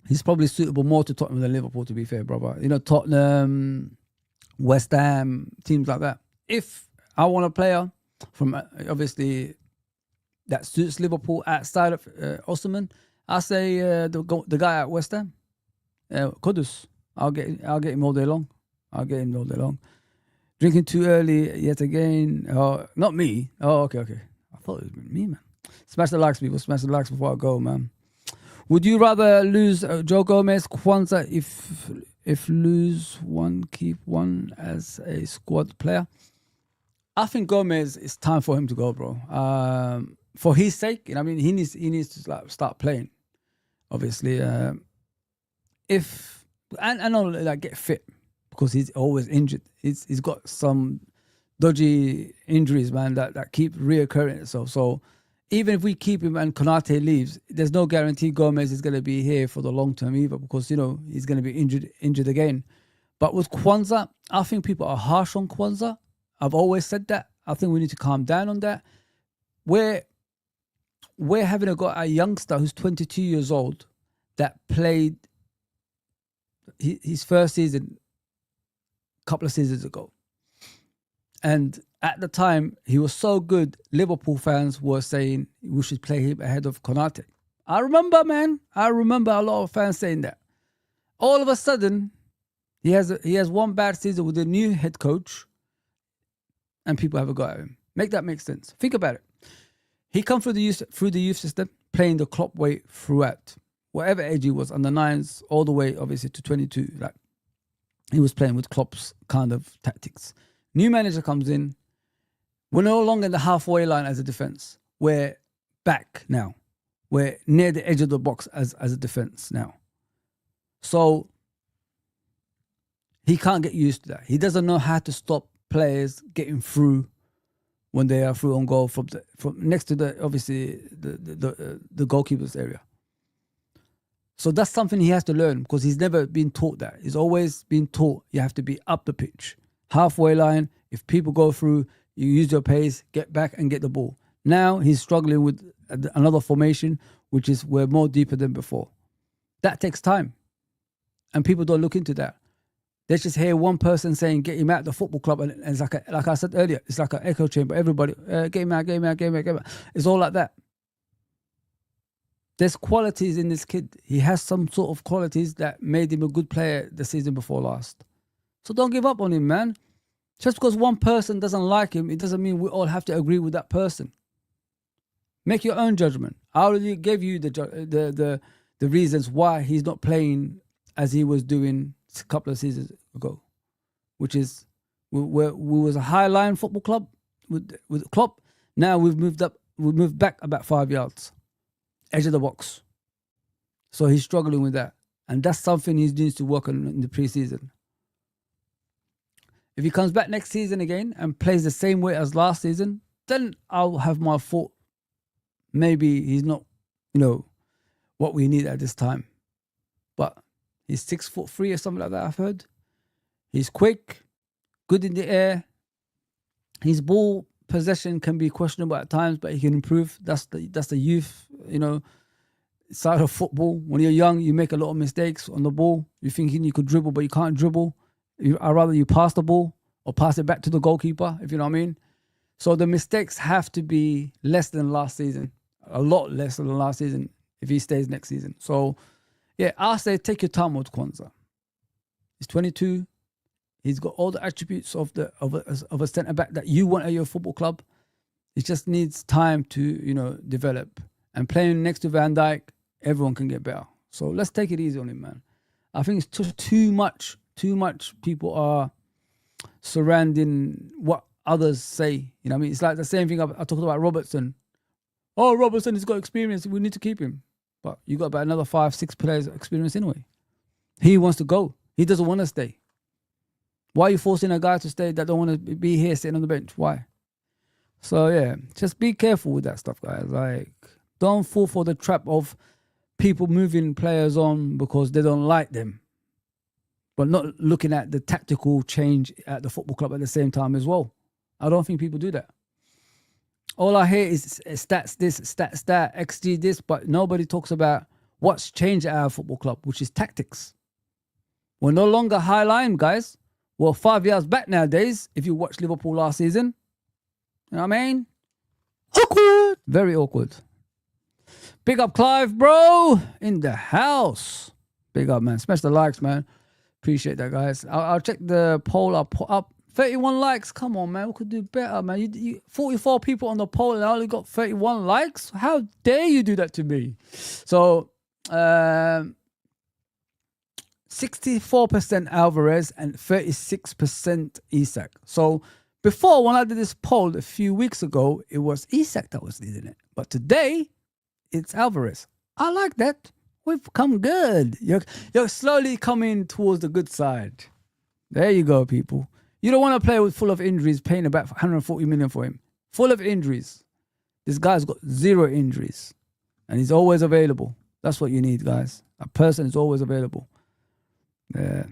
[SPEAKER 1] He's probably suitable more to Tottenham than Liverpool, to be fair, brother. Tottenham, West Ham, teams like that. If I want a player from, obviously, that suits Liverpool outside of Osimhen, I say the guy at West Ham, Kudus. I'll get him all day long. Drinking too early yet again. Oh, not me. Oh, okay. I thought it was me, man. Smash the likes, people. Smash the likes before I go, man. Would you rather lose Joe Gomez, Kwanzaa, if lose one, keep one as a squad player? I think Gomez, it's time for him to go, bro. For his sake, he needs to start playing. Obviously, get fit, because he's always injured. He's got some dodgy injuries, man, that keep reoccurring itself. So even if we keep him and Konate leaves, there's no guarantee Gomez is going to be here for the long term either, because he's going to be injured again. But with Kwanzaa, I think people are harsh on Kwanzaa. I've always said that. I think we need to calm down on that. We're having got a youngster who's 22 years old that played his first season a couple of seasons ago. And at the time, he was so good, Liverpool fans were saying we should play him ahead of Konate. I remember, man. I remember a lot of fans saying that. All of a sudden, he has one bad season with a new head coach, and people have a go at him. Make that make sense. Think about it. He come through the youth system, playing the Klopp way throughout. Whatever age he was, under nines, all the way obviously to 22. Like, he was playing with Klopp's kind of tactics. New manager comes in. We're no longer in the halfway line as a defense. We're back now. We're near the edge of the box as a defense now. So he can't get used to that. He doesn't know how to stop players getting through when they are through on goal from next to the obviously the goalkeeper's area. So that's something he has to learn, because he's never been taught that. He's always been taught you have to be up the pitch, halfway line. If people go through, you use your pace, get back and get the ball. Now he's struggling with another formation, which is we're more deeper than before. That takes time, and people don't look into that. They just hear one person saying, get him out of the football club. And it's like I said earlier, it's like an echo chamber. Everybody, get him out, get him out, get him out, get him out. It's all like that. There's qualities in this kid. He has some sort of qualities that made him a good player the season before last. So don't give up on him, man. Just because one person doesn't like him, it doesn't mean we all have to agree with that person. Make your own judgment. I already gave you the reasons why he's not playing as he was doing a couple of seasons ago, which is we was a high line football club with Klopp. Now we've moved back about 5 yards, edge of the box. So he's struggling with that, and that's something he needs to work on in the preseason. If he comes back next season again and plays the same way as last season, then I'll have my thought. Maybe he's not, what we need at this time. But he's 6'3" or something like that, I've heard. He's quick, good in the air. His ball possession can be questionable at times, but he can improve. That's the youth, side of football. When you're young, you make a lot of mistakes on the ball. You're thinking you could dribble, but you can't dribble. I'd rather you pass the ball or pass it back to the goalkeeper, if you know what I mean. So the mistakes have to be less than last season. A lot less than last season if he stays next season. So, yeah, I'll say take your time with Kwanzaa. He's 22. He's got all the attributes of a centre-back that you want at your football club. He just needs time to, develop. And playing next to Van Dijk, everyone can get better. So let's take it easy on him, man. I think it's just too much people are surrounding what others say. You know what I mean? It's like the same thing I talked about Robertson. Oh, Robertson has got experience. We need to keep him. But you got about another 5-6 players experience anyway. He wants to go. He doesn't want to stay. Why are you forcing a guy to stay that don't want to be here sitting on the bench? Why? So, yeah, just be careful with that stuff, guys. Like, don't fall for the trap of people moving players on because they don't like them, but not looking at the tactical change at the football club at the same time as well. I don't think people do that. All I hear is stats this, stats that, XG this, but nobody talks about what's changed at our football club, which is tactics. We're no longer high line, guys. We're 5 years back nowadays, if you watch Liverpool last season. You know what I mean? Awkward. Very awkward. Big up Clive, bro, in the house. Big up, man. Smash the likes, man. Appreciate that, guys. I'll check the poll. I'll put up 31 likes. Come on, man. We could do better, man. You 44 people on the poll and I only got 31 likes. How dare you do that to me? So, 64% Alvarez and 36% Isak. So, before, when I did this poll a few weeks ago, it was Isak that was leading it. But today, it's Alvarez. I like that. We've come good. You're slowly coming towards the good side. There you go, people. You don't want to play with full of injuries, paying about 140 million for him. Full of injuries. This guy's got 0 injuries. And he's always available. That's what you need, guys. A person is always available. Yeah.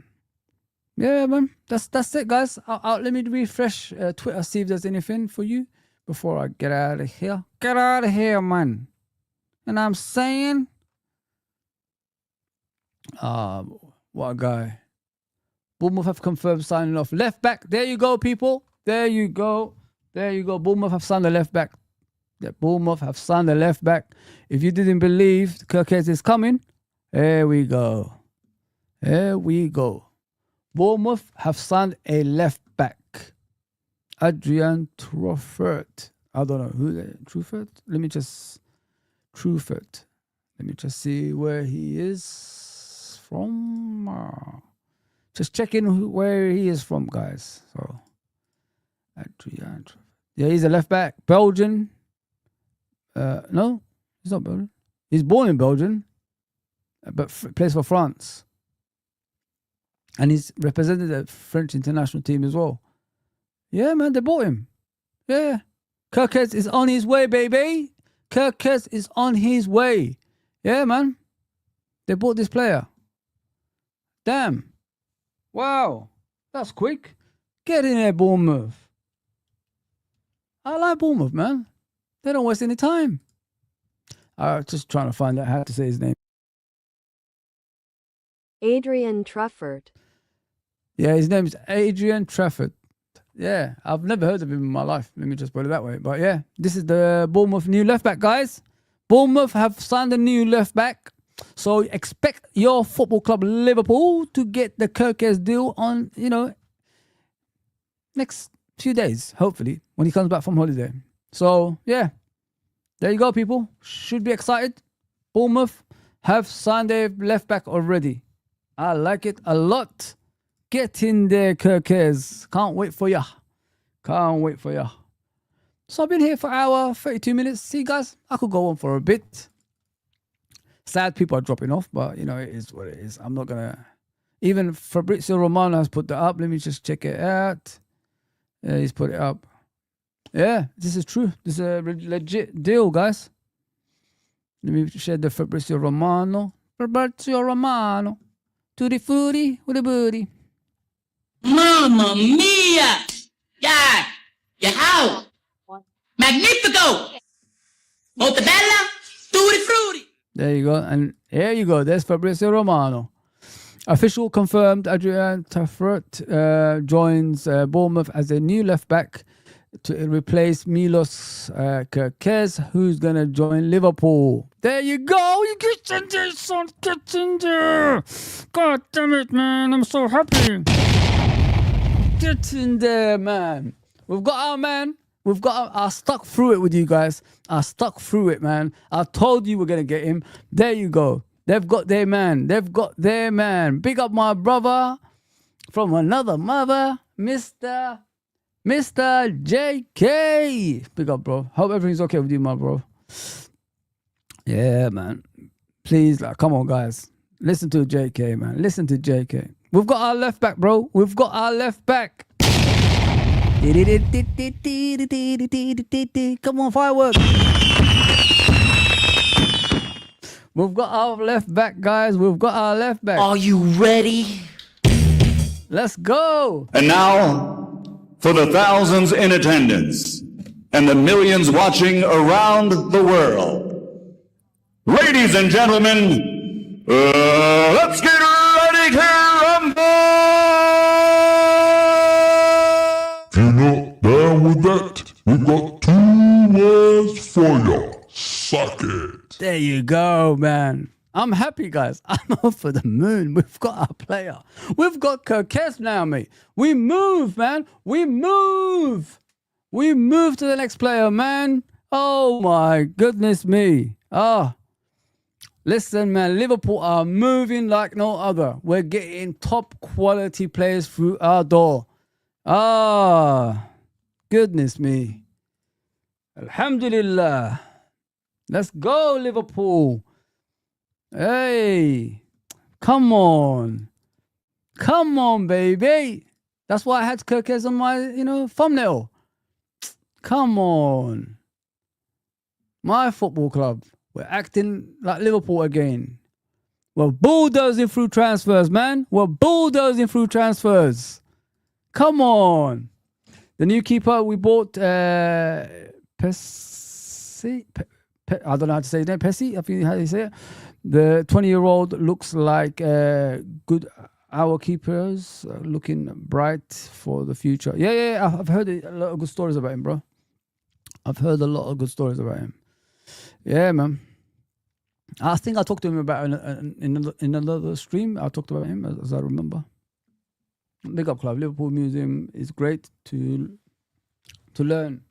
[SPEAKER 1] Yeah, man. That's it, guys. Let me refresh Twitter, see if there's anything for you before I get out of here. Get out of here, man. And I'm saying... What a guy. Bournemouth have confirmed signing off left back. There you go, people. There you go. There you go. Bournemouth have signed the left back. Yeah, Bournemouth have signed the left back. If you didn't believe KERKEZ is coming, here we go. Here we go. Bournemouth have signed a left back. Adrian Truffert. I don't know who that Truffert. Let me just see where he is from. Just checking where he is from, guys. So, Adrian Truffert. Yeah, he's a left back. Belgian. No, he's not Belgian. He's born in Belgium, but plays for France. And he's represented the French international team as well. Yeah, man, they bought him. Yeah. KERKEZ is on his way, baby. KERKEZ is on his way. Yeah, man. They bought this player. Damn. Wow. That's quick. Get in there, Bournemouth. I like Bournemouth, man. They don't waste any time. Just trying to find out how to say his name.
[SPEAKER 3] Adrian Truffert.
[SPEAKER 1] Yeah, his name's Adrian Truffert. Yeah, I've never heard of him in my life. Let me just put it that way. But yeah, this is the Bournemouth new left back, guys. Bournemouth have signed a new left back. So expect your football club Liverpool to get the KERKEZ deal on, next few days, hopefully, when he comes back from holiday. So yeah, there you go, people. Should be excited. Bournemouth have signed a left back already. I like it a lot. Get in there, KERKEZ. Can't wait for ya. Can't wait for ya. So I've been here for an hour, 32 minutes. See, guys, I could go on for a bit. Sad people are dropping off, but, it is what it is. I'm not going to... Even Fabrizio Romano has put that up. Let me just check it out. Yeah, he's put it up. Yeah, this is true. This is a legit deal, guys. Let me share the Fabrizio Romano. Fabrizio Romano. Tutti frutti with a booty.
[SPEAKER 4] Mamma mia! Yeah! How? Magnifico! Molto bella! Tutti frutti!
[SPEAKER 1] There you go. And here you go. There's Fabrizio Romano. Official confirmed. Adrian Truffert joins Bournemouth as a new left back to replace MILOS KERKEZ, who's going to join Liverpool. There you go. You get in there, son. Get in there. God damn it, man. I'm so happy. Get in there, man. We've got our man. I stuck through it with you guys. I stuck through it, man. I told you we're going to get him. There you go. They've got their man. Big up my brother from another mother, Mr. JK. Big up, bro. Hope everything's okay with you, my bro. Yeah, man. Please, come on, guys. Listen to JK, man. Listen to JK. We've got our left back, bro. We've got our left back. Come on, fireworks. We've got our left back, guys. We've got our left back.
[SPEAKER 4] Are you ready?
[SPEAKER 1] Let's go.
[SPEAKER 5] And now, for the thousands in attendance and the millions watching around the world, ladies and gentlemen, let's get ready to rumble!
[SPEAKER 6] If you're not down with that, we've got 2 words for you. Suck it.
[SPEAKER 1] There you go, man. I'm happy, guys. I'm over the moon. We've got our player. We've got KERKEZ now, mate. We move, man. We move. We move to the next player, man. Oh, my goodness me. Listen, man. Liverpool are moving like no other. We're getting top quality players through our door. Goodness me. Alhamdulillah. Let's go, Liverpool. Hey, come on. Come on, baby. That's why I had KERKEZ on my, thumbnail. Come on. My football club. We're acting like Liverpool again. We're bulldozing through transfers, man. We're bulldozing through transfers. Come on. The new keeper we bought, I don't know how to say his name. Pesci, I think how you say it. The 20-year-old looks like good hour keepers, looking bright for the future. Yeah. I've heard a lot of good stories about him, bro. I've heard a lot of good stories about him. Yeah, man. I think I talked to him about in another stream. I talked about him as I remember. Big up club. Liverpool Museum is great to learn.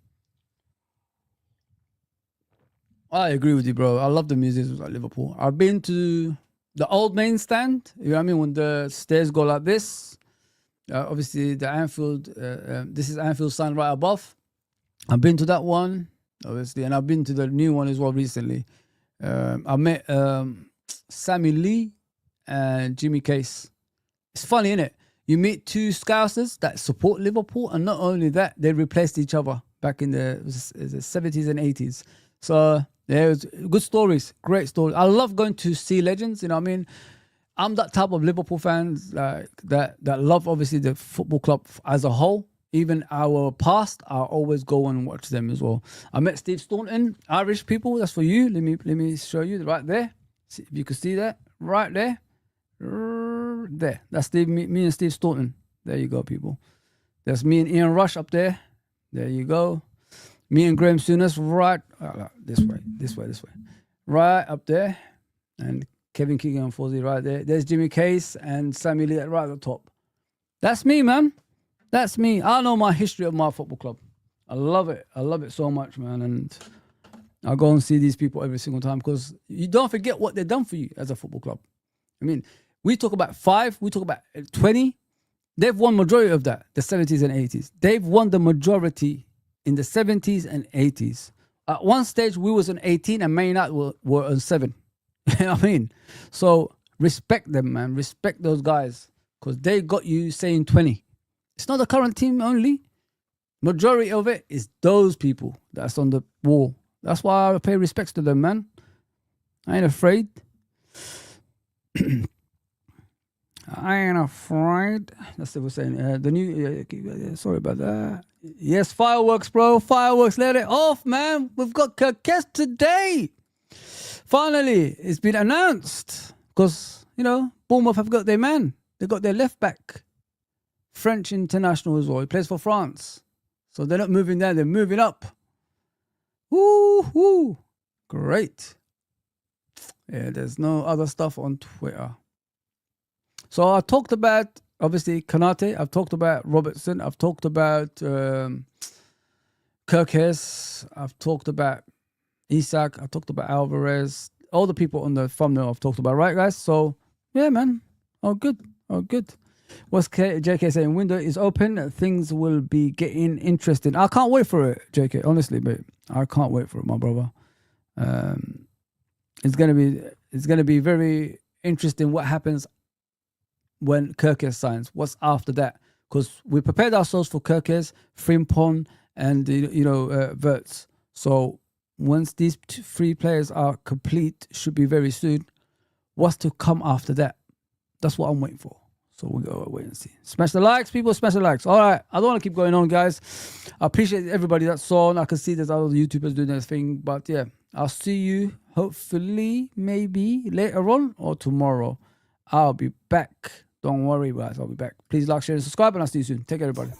[SPEAKER 1] I agree with you, bro. I love the museums at Liverpool. I've been to the old main stand. You know what I mean? When the stairs go like this. Obviously, the Anfield. This is Anfield sign right above. I've been to that one, obviously, and I've been to the new one as well recently. I met Sammy Lee and Jimmy Case. It's funny, isn't it? You meet two Scousers that support Liverpool, and not only that, they replaced each other back in the 70s and 80s. So yeah, it was good stories, great stories. I love going to see legends. You know what I mean? I'm that type of Liverpool fans like that love obviously the football club as a whole. Even our past, I always go and watch them as well. I met Steve Staunton, Irish people. That's for you. Let me show you right there. See if you can see that right there. There. That's me and Steve Staunton. There you go, people. There's me and Ian Rush up there. There you go. Me and Graham Souness right this way. Right up there. And Kevin Keegan and Fozzie right there. There's Jimmy Case and Sammy Lee right at the top. That's me, man. That's me. I know my history of my football club. I love it. I love it so much, man. And I go and see these people every single time because you don't forget what they've done for you as a football club. I mean, we talk about 5, we talk about 20. They've won majority of that, the 70s and 80s. They've won the majority in the 70s and 80s. At one stage, we was on 18 and Man United were on 7. You know what I mean? So respect them, man. Respect those guys because they got you saying 20. It's not the current team only. Majority of it is those people that's on the wall. That's why I pay respects to them, man. I ain't afraid. I ain't afraid. That's what we're saying. The new... sorry about that. Yes, fireworks, bro. Fireworks. Let it off, man. We've got KERKEZ today. Finally, it's been announced. Because, you know, Bournemouth have got their man. They got their left back. French international as well. He plays for France. So they're not moving down, they're moving up. Woo! Great. Yeah, there's no other stuff on Twitter. So I talked about, obviously, Kanate. I've talked about Robertson. I've talked about KERKEZ. I've talked about Isak. I've talked about Alvarez. All the people on the thumbnail I've talked about. Right, guys? So, yeah, man. Oh, good. What's JK saying? Window is open. Things will be getting interesting. I can't wait for it, JK. Honestly, but I can't wait for it, my brother. It's gonna be very interesting what happens when KERKEZ signs. What's after that? Because we prepared ourselves for KERKEZ, Frimpong, and Wirtz. So once these 3 players are complete, should be very soon. What's to come after that? That's what I'm waiting for. So we'll go wait and see. Smash the likes, people. Smash the likes. All right. I don't want to keep going on, guys. I appreciate everybody that's on. I can see there's other YouTubers doing their thing. But yeah, I'll see you hopefully maybe later on or tomorrow. I'll be back. Don't worry, guys. I'll be back. Please like, share, and subscribe. And I'll see you soon. Take care, everybody.